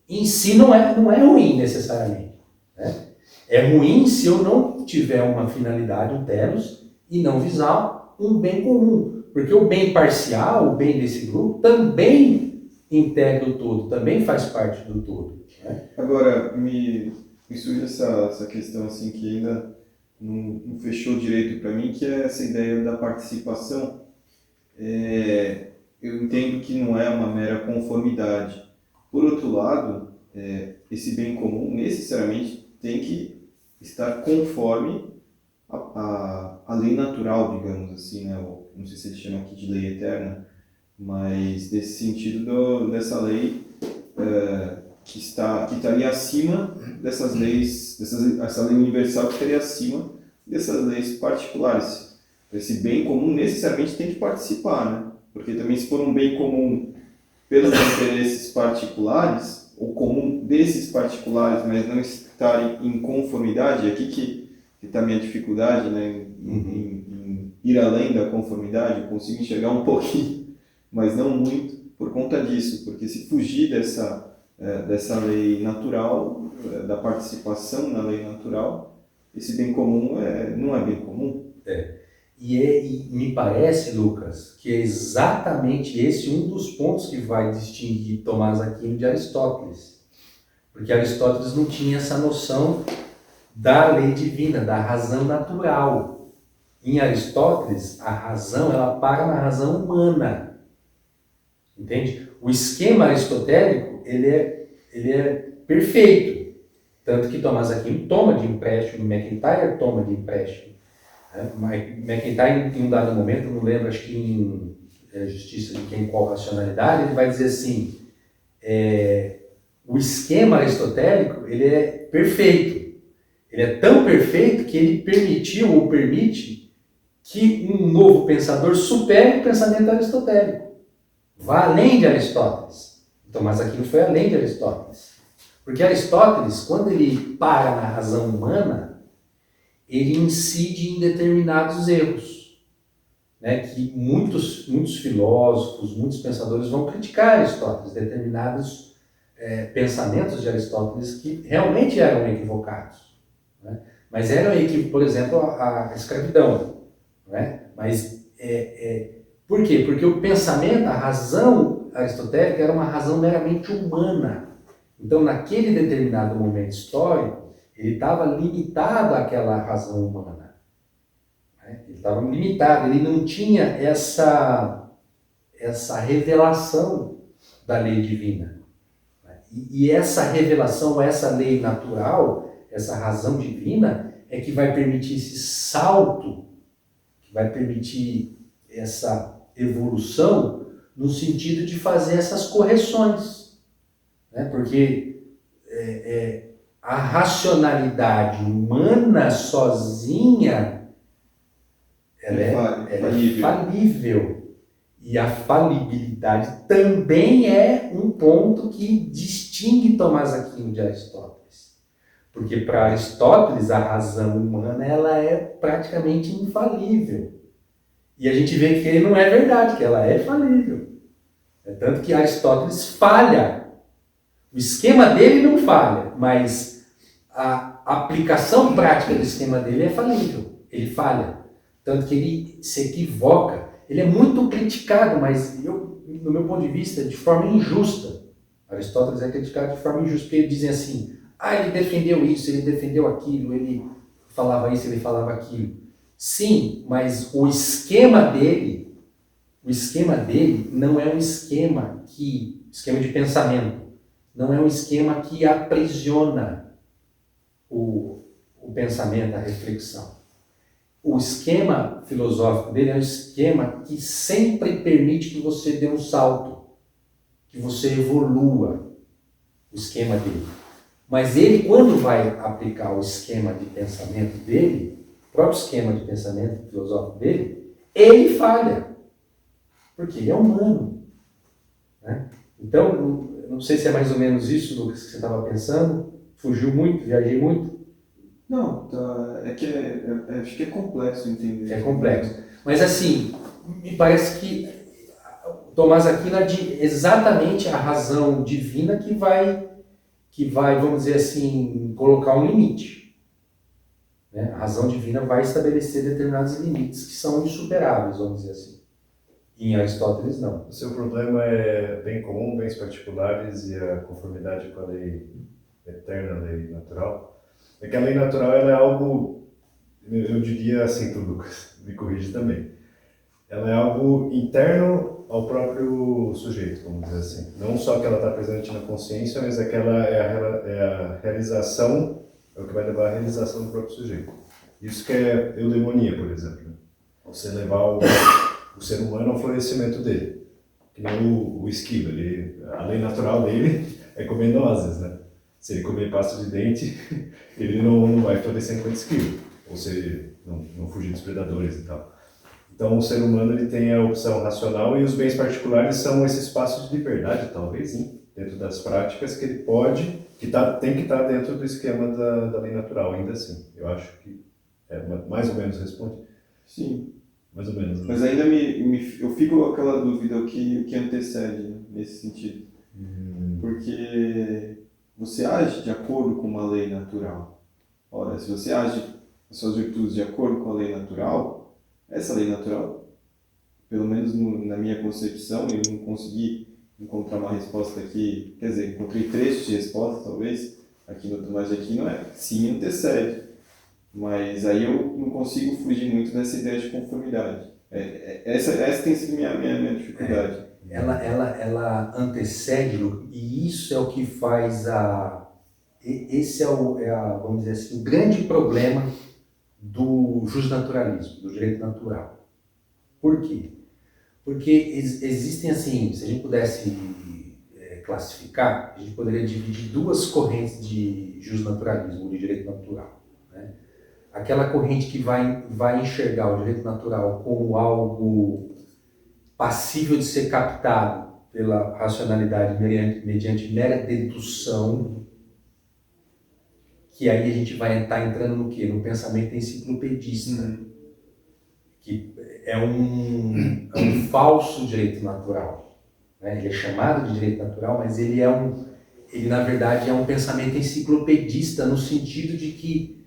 em si não é ruim necessariamente, né? É ruim se eu não tiver uma finalidade, um telos, e não visar um bem comum. Porque o bem parcial, o bem desse grupo, também integra o todo, também faz parte do todo. Né? Agora, me surge essa questão assim que ainda não fechou direito para mim, que é essa ideia da participação. Eu entendo que não é uma mera conformidade. Por outro lado, esse bem comum necessariamente tem que estar conforme a lei natural, digamos assim, né? Não sei se ele chama aqui de lei eterna, mas nesse sentido dessa lei que estaria acima dessas leis, essa lei universal que estaria acima dessas leis particulares. Esse bem comum necessariamente tem que participar, né? Porque também se for um bem comum pelos interesses particulares, ou comum desses particulares, mas não estarem em conformidade, é aqui que está a minha dificuldade, né, em ir além da conformidade. Eu consigo enxergar um pouquinho, mas não muito, por conta disso, porque se fugir dessa lei natural, da participação na lei natural, esse bem comum não é bem comum. E me parece, Lucas, que é exatamente esse um dos pontos que vai distinguir Tomás Aquino de Aristóteles. Porque Aristóteles não tinha essa noção da lei divina, da razão natural. Em Aristóteles, a razão, ela para na razão humana. Entende? O esquema aristotélico, ele é perfeito. Tanto que Tomás Aquino toma de empréstimo, MacIntyre toma de empréstimo. MacIntyre, em um dado momento, não lembro, acho que em Justiça de Quem, Qual Racionalidade, ele vai dizer assim, o esquema aristotélico, ele é perfeito. Ele é tão perfeito que ele permitiu ou permite que um novo pensador supere o pensamento aristotélico. Vá além de Aristóteles. Tomás Aquino foi além de Aristóteles. Porque Aristóteles, quando ele para na razão humana, ele incide em determinados erros, né, que muitos filósofos, muitos pensadores vão criticar Aristóteles, determinados pensamentos de Aristóteles que realmente eram equivocados. Né? Mas eram equívocos, por exemplo, a escravidão. Né? Mas por quê? Porque o pensamento, a razão aristotélica era uma razão meramente humana. Então, naquele determinado momento histórico, ele estava limitado àquela razão humana. Né? Ele estava limitado, ele não tinha essa revelação da lei divina. E essa revelação, essa lei natural, essa razão divina, é que vai permitir esse salto, que vai permitir essa evolução no sentido de fazer essas correções. Né? Porque a racionalidade humana sozinha ela é falível. E a falibilidade também é um ponto que distingue Tomás Aquino de Aristóteles. Porque para Aristóteles a razão humana ela é praticamente infalível. E a gente vê que ele não é verdade, que ela é falível. Tanto que Aristóteles falha. O esquema dele não falha, mas a aplicação prática do esquema dele é falível. Ele falha. Tanto que ele se equivoca. Ele é muito criticado, mas no meu ponto de vista, de forma injusta. Aristóteles é criticado de forma injusta, porque dizem assim, ele defendeu isso, ele defendeu aquilo, ele falava isso, ele falava aquilo. Sim, mas o esquema dele não é um esquema de pensamento, não é um esquema que aprisiona o pensamento, a reflexão. O esquema filosófico dele é um esquema que sempre permite que você dê um salto, que você evolua o esquema dele. Mas ele, quando vai aplicar o esquema de pensamento dele, o próprio esquema de pensamento filosófico dele, ele falha. Porque ele é humano. Né? Então, não sei se é mais ou menos isso, Lucas, que você estava pensando. Fugiu muito, viajei muito. Não, acho que é complexo entender. É complexo. Mas assim, me parece que Tomás Aquino é exatamente a razão divina que vai, vamos dizer assim, colocar um limite. Né? A razão divina vai estabelecer determinados limites que são insuperáveis, vamos dizer assim. Em Aristóteles, não. O seu problema é bem comum, bens particulares e a conformidade com a lei eterna, a lei natural. É que a lei natural ela é algo, eu diria assim para o Lucas, me corrige também. Ela é algo interno ao próprio sujeito, vamos dizer assim. Não só que ela está presente na consciência, mas é que ela é a realização, é o que vai levar à realização do próprio sujeito. Isso que é eudemonia, por exemplo. Você levar o ser humano ao florescimento dele. Que nem o esquilo, a lei natural dele é comer nozes, né? Se ele comer pasta de dente, ele não vai florescer enquanto esquilo. Ou se ele não fugir dos predadores e tal. Então, o ser humano ele tem a opção racional e os bens particulares são esse espaço de liberdade, talvez, sim, dentro das práticas que ele pode, tem que estar dentro do esquema da lei natural, ainda assim. Eu acho que mais ou menos responde. Sim. Mais ou menos. Né? Mas ainda eu fico com aquela dúvida o que antecede, né, nesse sentido. Porque você age de acordo com uma lei natural. Ora, se você age as suas virtudes de acordo com a lei natural, essa lei natural, pelo menos na minha concepção, eu não consegui encontrar uma resposta aqui, quer dizer, encontrei trechos de resposta, talvez, aqui no Tomás de Aquino, sim, antecede. Mas aí eu não consigo fugir muito dessa ideia de conformidade. Essa tem sido minha dificuldade. Ela antecede, e isso é o que faz esse vamos dizer assim, o grande problema do justnaturalismo, do direito natural. Por quê? Porque existem, assim, se a gente pudesse classificar, a gente poderia dividir duas correntes de justnaturalismo, de direito natural. Né? Aquela corrente que vai enxergar o direito natural como algo passível de ser captado pela racionalidade mediante mera dedução, que aí a gente vai estar entrando no quê? No pensamento enciclopedista, que é um falso direito natural. Né? Ele é chamado de direito natural, mas ele na verdade é um pensamento enciclopedista no sentido de que,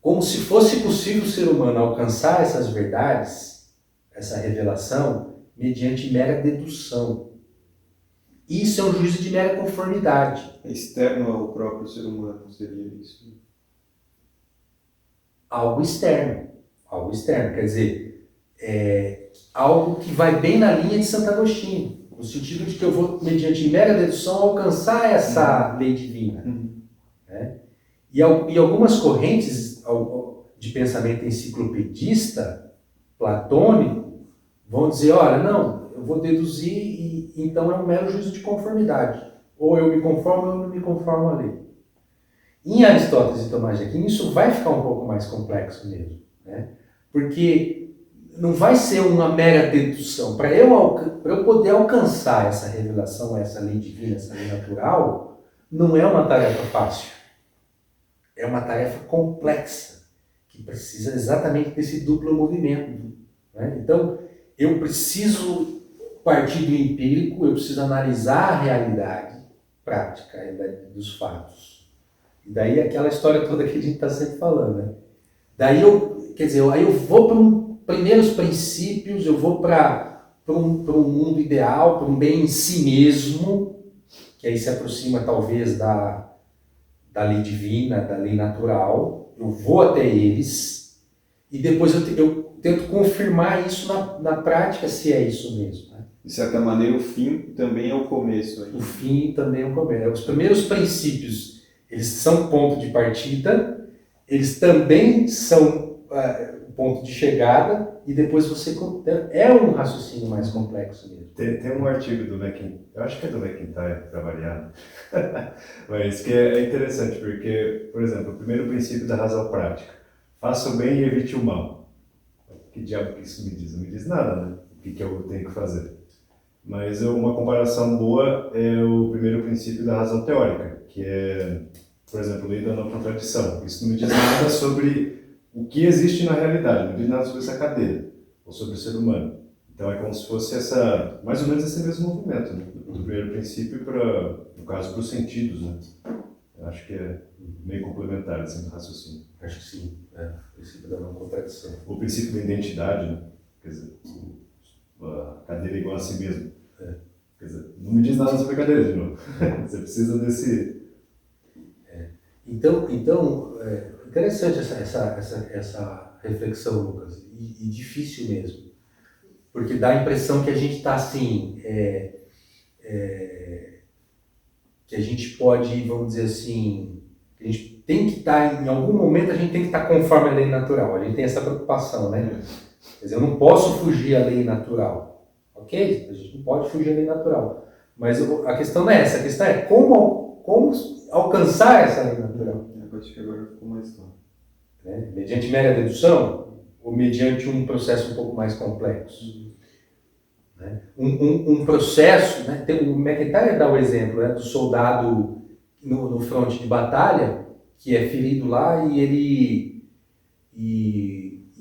como se fosse possível o ser humano alcançar essas verdades, essa revelação, mediante mera dedução. Isso é um juízo de mera conformidade. É externo ao próprio ser humano, seria isso? Algo externo, quer dizer, algo que vai bem na linha de Santo Agostinho, no sentido de que eu vou, mediante mera dedução, alcançar essa lei divina. Né? E algumas correntes de pensamento enciclopedista, platônico, vão dizer, olha, não, eu vou deduzir e então é um mero juízo de conformidade. Ou eu me conformo ou eu não me conformo à lei. Em Aristóteles e Tomás de Aquino, isso vai ficar um pouco mais complexo mesmo. Né? Porque não vai ser uma mera dedução. Para eu poder alcançar essa revelação, essa lei divina, essa lei natural, não é uma tarefa fácil. É uma tarefa complexa, que precisa exatamente desse duplo movimento. Né? Então, eu preciso partir do empírico, eu preciso analisar a realidade prática dos fatos. E daí aquela história toda que a gente está sempre falando. Né? Daí eu vou para primeiros princípios, eu vou para um mundo ideal, para um bem em si mesmo, que aí se aproxima talvez da lei divina, da lei natural. Eu vou até eles e depois eu tento confirmar isso na prática, se é isso mesmo. Né? De certa maneira, o fim também é o começo. Aí. O fim também é o começo. Os primeiros princípios, eles são ponto de partida, eles também são o ponto de chegada, e depois você... É um raciocínio mais complexo mesmo. Tem um artigo do McIntyre, eu acho que é do McIntyre, para variar, mas que é interessante, porque, por exemplo, o primeiro princípio da razão prática, faça o bem e evite o mal. Que diabo que isso me diz? Não me diz nada, né? O que eu tenho que fazer? Mas uma comparação boa é o primeiro princípio da razão teórica, que é, por exemplo, lei da não contradição. Isso não me diz nada sobre o que existe na realidade, não me diz nada sobre essa cadeia, ou sobre o ser humano. Então é como se fosse mais ou menos esse mesmo movimento, né? Do primeiro princípio no caso, para os sentidos, né? Eu acho que é meio complementar, assim, no raciocínio. Acho que sim, o princípio da não contradição. O princípio da identidade, né? Quer dizer, cadeira igual a si mesmo. Quer dizer, não me diz nada sobre cadeira de novo. Você precisa desse... Então interessante essa reflexão, Lucas, e difícil mesmo, porque dá a impressão que a gente está assim, que a gente pode, vamos dizer assim, que a gente tem que estar, em algum momento a gente tem que estar conforme a lei natural, a gente tem essa preocupação, né? Quer dizer, eu não posso fugir à lei natural, ok? A gente não pode fugir à lei natural, mas a questão não é essa, a questão é como alcançar essa lei natural. Eu acho que agora ficou mais claro. Né? Mediante mera dedução ou mediante um processo um pouco mais complexo? Né? Um processo, né? O McIntyre dá o exemplo, né, do soldado no fronte de batalha que é ferido lá e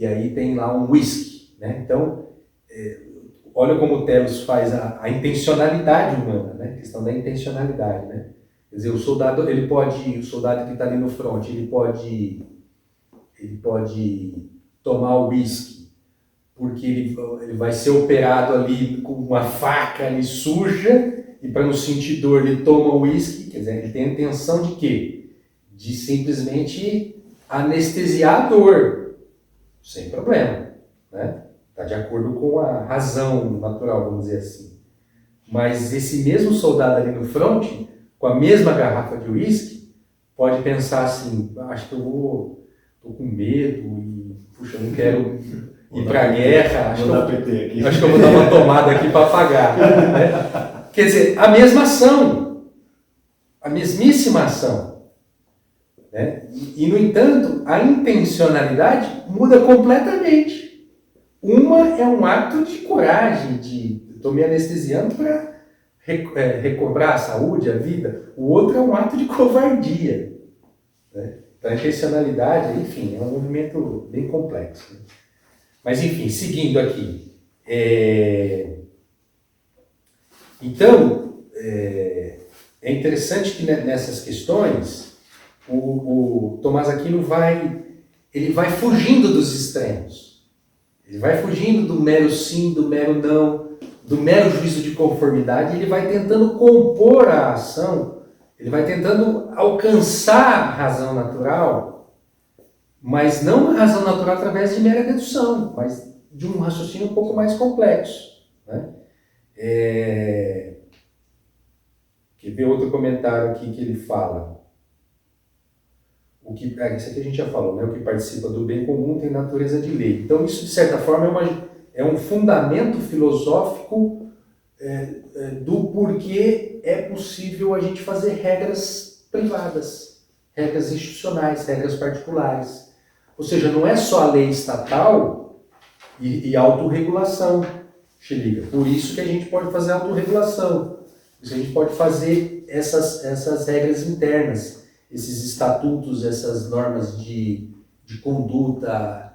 aí tem lá um whisky, né? Então, olha como o Telos faz a intencionalidade humana, né? A questão da intencionalidade, né? Quer dizer, o soldado que está ali no front, ele pode tomar o whisky porque ele vai ser operado ali com uma faca ali suja e para não sentir dor ele toma o whisky, quer dizer, ele tem a intenção de quê? De simplesmente anestesiar a dor, sem problema, né? Está de acordo com a razão natural, vamos dizer assim. Mas esse mesmo soldado ali no front, com a mesma garrafa de uísque, pode pensar assim, acho que tô com medo e, puxa, eu não quero ir para a guerra, acho que eu vou dar uma tomada aqui para apagar. Né? Quer dizer, a mesma ação, a mesmíssima ação. Né? E, no entanto, a intencionalidade muda completamente. Uma é um ato de coragem, estou me anestesiando para recobrar a saúde, a vida. O outro é um ato de covardia. Né? Então, a intencionalidade, enfim, é um movimento bem complexo. Né? Mas, enfim, seguindo aqui. Então, é interessante que nessas questões, o Tomás Aquino vai fugindo dos extremos. Ele vai fugindo do mero sim, do mero não, do mero juízo de conformidade, ele vai tentando compor a ação, ele vai tentando alcançar a razão natural, mas não a razão natural através de mera dedução, mas de um raciocínio um pouco mais complexo. Né? Quer ver outro comentário aqui que ele fala? Isso aqui a gente já falou, né? O que participa do bem comum tem natureza de lei. Então, isso, de certa forma, é um fundamento filosófico do porquê é possível a gente fazer regras privadas, regras institucionais, regras particulares. Ou seja, não é só a lei estatal e autorregulação, Xeliga. Por isso que a gente pode fazer autorregulação. Por isso que a gente pode fazer essas regras internas, esses estatutos, essas normas de conduta,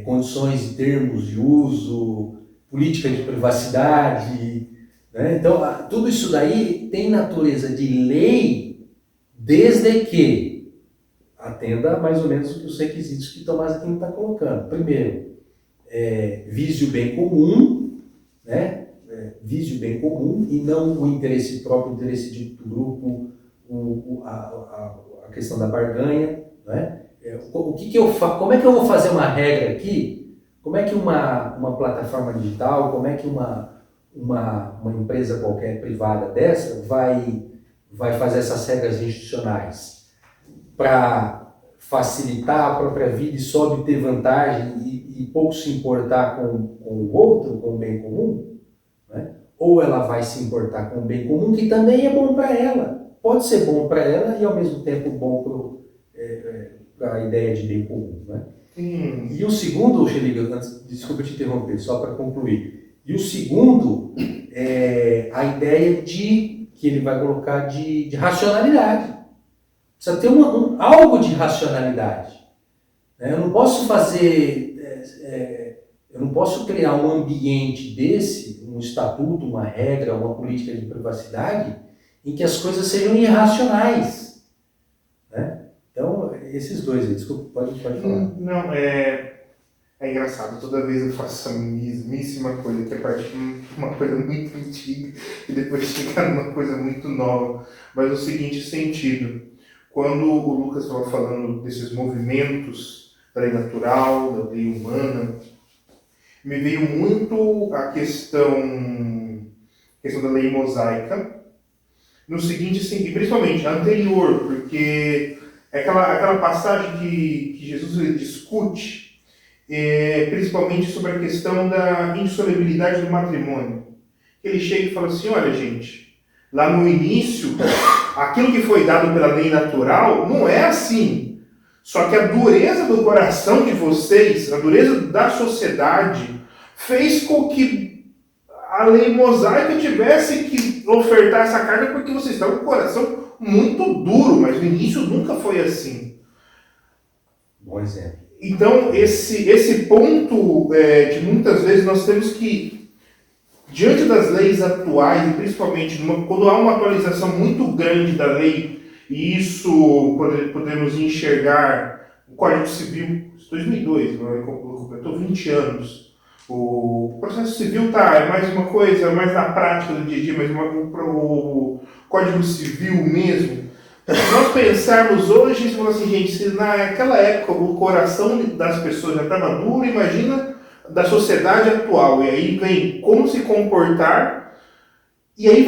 condições e termos de uso, política de privacidade. Né? Então, tudo isso daí tem natureza de lei, desde que atenda mais ou menos os requisitos que Tomás Aquino está colocando. Primeiro, vise o bem comum, né? Vise o bem comum e não o interesse próprio, o interesse do grupo, a questão da barganha. Né? O que eu faço? Como é que eu vou fazer uma regra aqui? Como é que uma plataforma digital, como é que uma empresa qualquer privada dessa vai fazer essas regras institucionais para facilitar a própria vida e só obter vantagem e pouco se importar com o outro, com o bem comum? Né? Ou ela vai se importar com o bem comum, que também é bom para ela. Pode ser bom para ela e ao mesmo tempo bom para a ideia de bem comum. Né? E o segundo, Xeliga, desculpa te interromper, só para concluir. E o segundo é a ideia que ele vai colocar de racionalidade. Precisa ter algo de racionalidade. Né? Eu não posso eu não posso criar um ambiente desse, um estatuto, uma regra, uma política de privacidade, em que as coisas sejam irracionais. Né? Então, esses dois aí, desculpa, pode falar. Não, É engraçado, toda vez eu faço essa mesmíssima coisa, que é parte de uma coisa muito antiga e depois chegar numa coisa muito nova. Mas no seguinte sentido, quando o Lucas estava falando desses movimentos da lei natural, da lei humana, me veio muito a questão da lei mosaica, no seguinte sentido, principalmente a anterior, porque é aquela passagem que Jesus discute, principalmente sobre a questão da insolubilidade do matrimônio. Ele chega e fala assim, olha gente, lá no início, aquilo que foi dado pela lei natural não é assim. Só que a dureza do coração de vocês, a dureza da sociedade, fez com que a lei mosaica tivesse que ofertar essa carga porque vocês estão com o coração muito duro, mas no início nunca foi assim. Bom exemplo. Então, esse ponto de muitas vezes nós temos que, diante das leis atuais, e principalmente quando há uma atualização muito grande da lei, e isso podemos enxergar o Código Civil, 2002, completou 20 anos. O processo civil é mais uma coisa, mais na prática do dia a dia, mas o Código Civil mesmo. Se nós pensarmos hoje, assim, gente, se naquela época o coração das pessoas já estava duro, imagina da sociedade atual. E aí vem como se comportar, e aí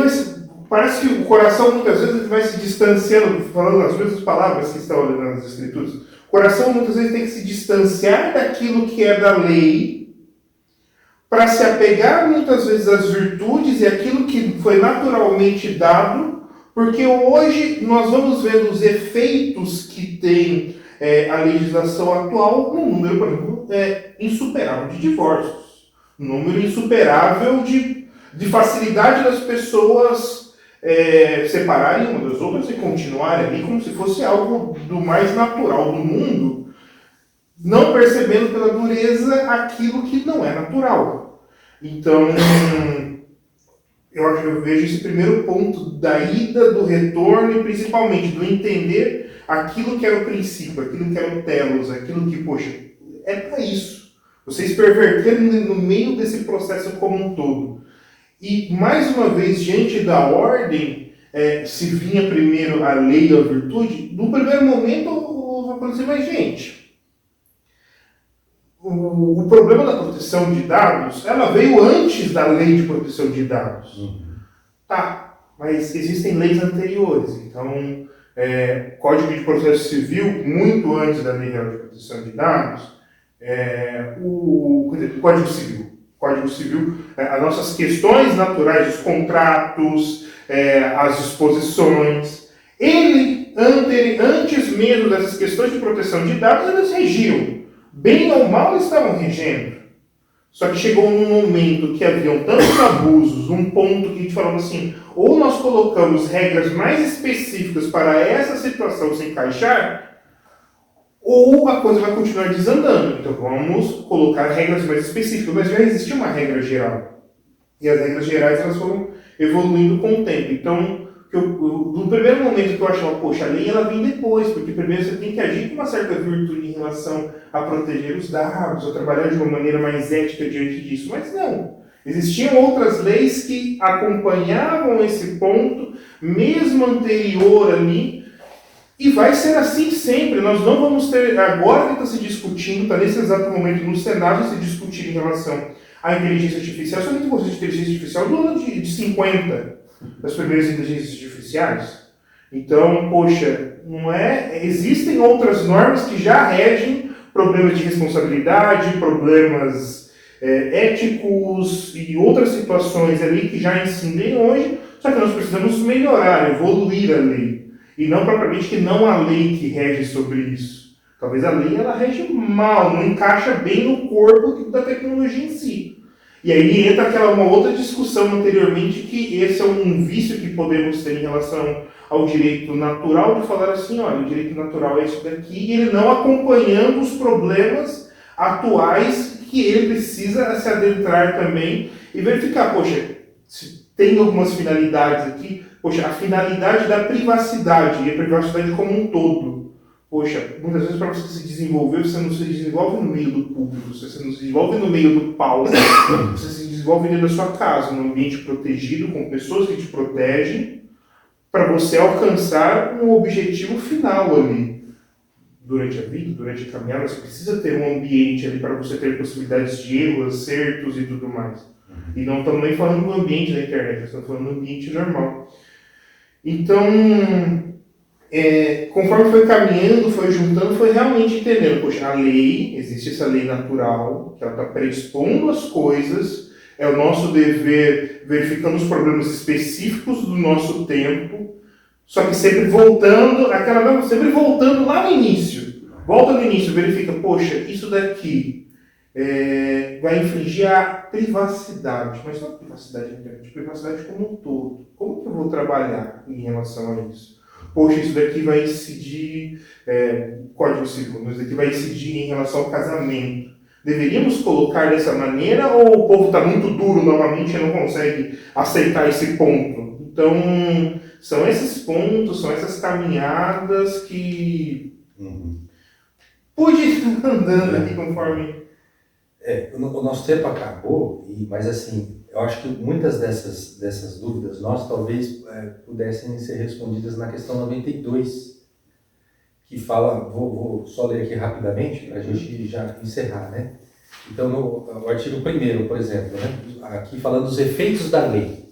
parece que o coração muitas vezes vai se distanciando, falando as mesmas palavras que estão ali nas Escrituras. O coração muitas vezes tem que se distanciar daquilo que é da lei, para se apegar muitas vezes às virtudes e aquilo que foi naturalmente dado, porque hoje nós vamos vendo os efeitos que tem a legislação atual no número, por exemplo, insuperável de divórcios, número insuperável de facilidade das pessoas separarem uma das outras e continuarem ali como se fosse algo do mais natural do mundo, não percebendo pela dureza aquilo que não é natural. Então, eu vejo esse primeiro ponto da ida, do retorno e principalmente do entender aquilo que era o princípio, aquilo que era o telos, aquilo que, poxa, é para isso. Vocês perverteram no meio desse processo como um todo. E, mais uma vez, diante da ordem, se vinha primeiro a lei e a virtude, no primeiro momento eu vou falar assim, mas gente, o problema da proteção de dados, ela veio antes da lei de proteção de dados. Tá, mas existem leis anteriores. Então, Código de Processo Civil, muito antes da lei de proteção de dados, o Código Civil. Código Civil, as nossas questões naturais, os contratos, as disposições, antes mesmo dessas questões de proteção de dados, elas regiam. Bem ou mal estavam regendo. Só que chegou num momento que haviam tantos abusos, um ponto que a gente falava assim, ou nós colocamos regras mais específicas para essa situação se encaixar, ou a coisa vai continuar desandando. Então vamos colocar regras mais específicas, mas já existia uma regra geral. E as regras gerais elas foram evoluindo com o tempo. Então, no primeiro momento que eu achava, poxa, a lei ela vem depois, porque primeiro você tem que agir com uma certa virtude em relação a proteger os dados, a trabalhar de uma maneira mais ética diante disso. Mas não. Existiam outras leis que acompanhavam esse ponto, mesmo anterior ali, e vai ser assim sempre. Nós não vamos ter, agora que está se discutindo, está nesse exato momento no Senado se discutir em relação à inteligência artificial, somente o conceito de inteligência artificial do ano de 50. Das primeiras inteligências artificiais. Então, poxa, não existem outras normas que já regem problemas de responsabilidade, problemas éticos e outras situações ali que já incidem hoje, só que nós precisamos melhorar, evoluir a lei. E não propriamente que não há lei que rege sobre isso. Talvez a lei ela rege mal, não encaixa bem no corpo da tecnologia em si. E aí entra uma outra discussão anteriormente, que esse é um vício que podemos ter em relação ao direito natural, de falar assim, olha, o direito natural é isso daqui, e ele não acompanhando os problemas atuais que ele precisa se adentrar também e verificar, poxa, se tem algumas finalidades aqui, poxa, a finalidade da privacidade, e a privacidade como um todo. Poxa, muitas vezes para você se desenvolver, você não se desenvolve no meio do público, você não se desenvolve no meio do palco, você se desenvolve dentro da sua casa, num ambiente protegido, com pessoas que te protegem, para você alcançar um objetivo final ali. Durante a vida, durante a caminhada, você precisa ter um ambiente ali para você ter possibilidades de erros, acertos e tudo mais. E não estamos nem falando do ambiente da internet, estamos falando do ambiente normal. Então, conforme foi caminhando, foi juntando, foi realmente entendendo. Poxa, a lei, existe essa lei natural, que ela está predispondo as coisas, é o nosso dever verificando os problemas específicos do nosso tempo, só que sempre voltando lá no início. Volta no início, verifica, poxa, isso daqui vai infringir a privacidade, mas não a privacidade da internet, a privacidade como um todo. Como que eu vou trabalhar em relação a isso? Poxa, isso daqui vai incidir, Código Civil, isso daqui vai incidir em relação ao casamento. Deveríamos colocar dessa maneira ou o povo está muito duro novamente e não consegue aceitar esse ponto? Então, são esses pontos, são essas caminhadas que pude ir andando aqui conforme... O nosso tempo acabou, mas assim, eu acho que muitas dessas dúvidas nossas talvez pudessem ser respondidas na questão 92, que fala, vou só ler aqui rapidamente para a gente já encerrar, né? Então, no artigo 1º, por exemplo, né? Aqui falando dos efeitos da lei,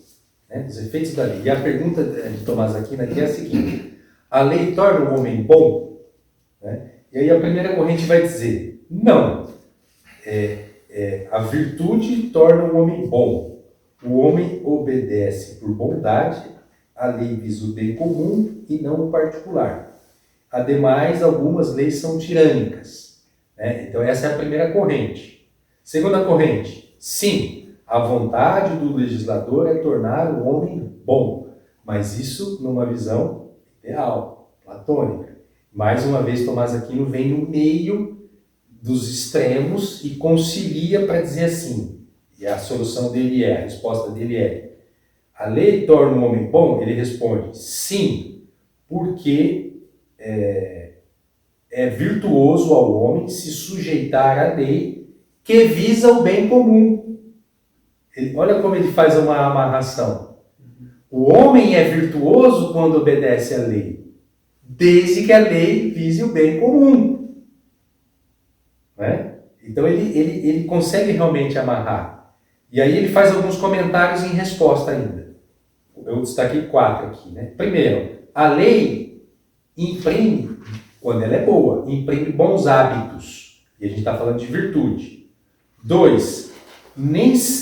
né? Os efeitos da lei. E a pergunta de Tomás Aquino aqui é a seguinte: a lei torna o homem bom? Né? E aí a primeira corrente vai dizer, não. A virtude torna o homem bom. O homem obedece por bondade, a lei visa o bem comum e não o particular. Ademais, algumas leis são tirânicas. Né? Então essa é a primeira corrente. Segunda corrente, sim, a vontade do legislador é tornar o homem bom, mas isso numa visão ideal, platônica. Mais uma vez, Tomás Aquino vem no meio dos extremos e concilia para dizer assim, e a solução dele a resposta dele a lei torna o homem bom? Ele responde, sim, porque é virtuoso ao homem se sujeitar à lei que visa o bem comum. Olha como ele faz uma amarração. O homem é virtuoso quando obedece à lei, desde que a lei vise o bem comum. Né? Então ele consegue realmente amarrar. E aí ele faz alguns comentários em resposta ainda. Eu destaquei 4 aqui. Né? Primeiro, a lei imprime, quando ela é boa, imprime bons hábitos. E a gente está falando de virtude. 2,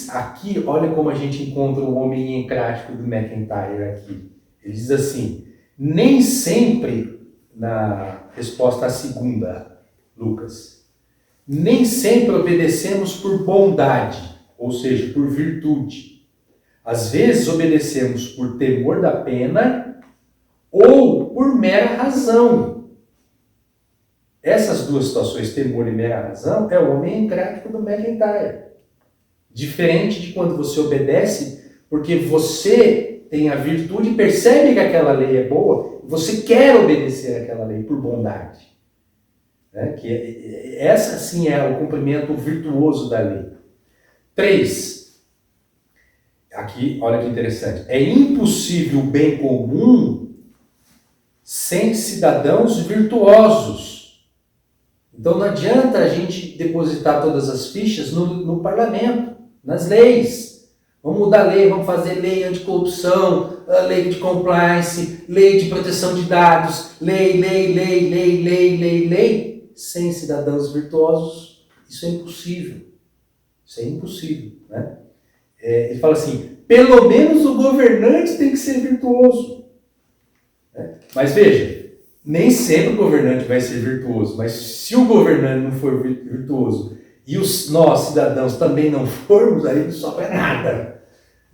aqui, olha como a gente encontra o homem encrático do MacIntyre aqui. Ele diz assim, nem sempre, na resposta à segunda, Lucas, nem sempre obedecemos por bondade, ou seja, por virtude. Às vezes obedecemos por temor da pena ou por mera razão. Essas duas situações, temor e mera razão, é o homem encrático do MacIntyre. Diferente de quando você obedece porque você tem a virtude e percebe que aquela lei é boa, você quer obedecer aquela lei por bondade. Que essa sim é o cumprimento virtuoso da lei. 3, aqui, olha que interessante, é impossível o bem comum sem cidadãos virtuosos. Então não adianta a gente depositar todas as fichas no parlamento, nas leis. Vamos mudar a lei, vamos fazer lei anticorrupção, lei de compliance, lei de proteção de dados, lei. Sem cidadãos virtuosos, isso é impossível. Isso é impossível. Né? Ele fala assim, pelo menos o governante tem que ser virtuoso. Né? Mas veja, nem sempre o governante vai ser virtuoso, mas se o governante não for virtuoso e nós, cidadãos, também não formos, aí não sobra nada.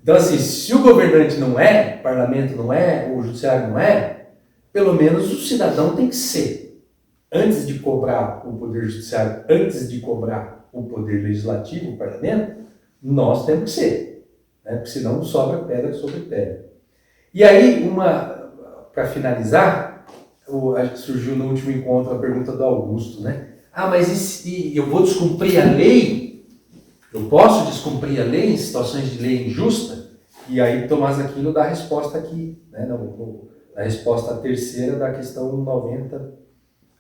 Então assim, se o governante não é, o parlamento não é, o judiciário não é, pelo menos o cidadão tem que ser. Antes de cobrar o poder judiciário, antes de cobrar o poder legislativo, o parlamento, nós temos que ser. Né? Porque senão não sobra pedra sobre pedra. E aí, para finalizar, Acho que surgiu no último encontro a pergunta do Augusto, né? Ah, mas e se eu vou descumprir a lei? Eu posso descumprir a lei em situações de lei injusta? E aí Tomás Aquino dá a resposta aqui, né? Na resposta terceira da questão 90,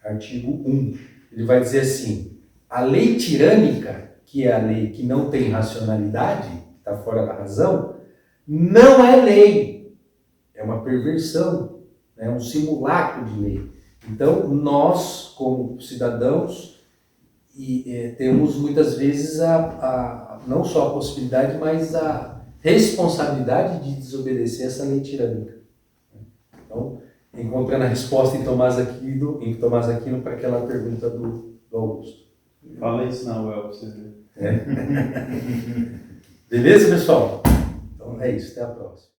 artigo 1. Ele vai dizer assim, a lei tirânica, que é a lei que não tem racionalidade, que está fora da razão, não é lei, é uma perversão, é um simulacro de lei. Então, nós, como cidadãos, temos muitas vezes não só a possibilidade, mas a responsabilidade de desobedecer essa lei tirânica. Então, encontrando a resposta em Tomás Aquino para aquela pergunta do Augusto. Fala isso na UEL pra você ver. Beleza, pessoal? Então é isso, até a próxima.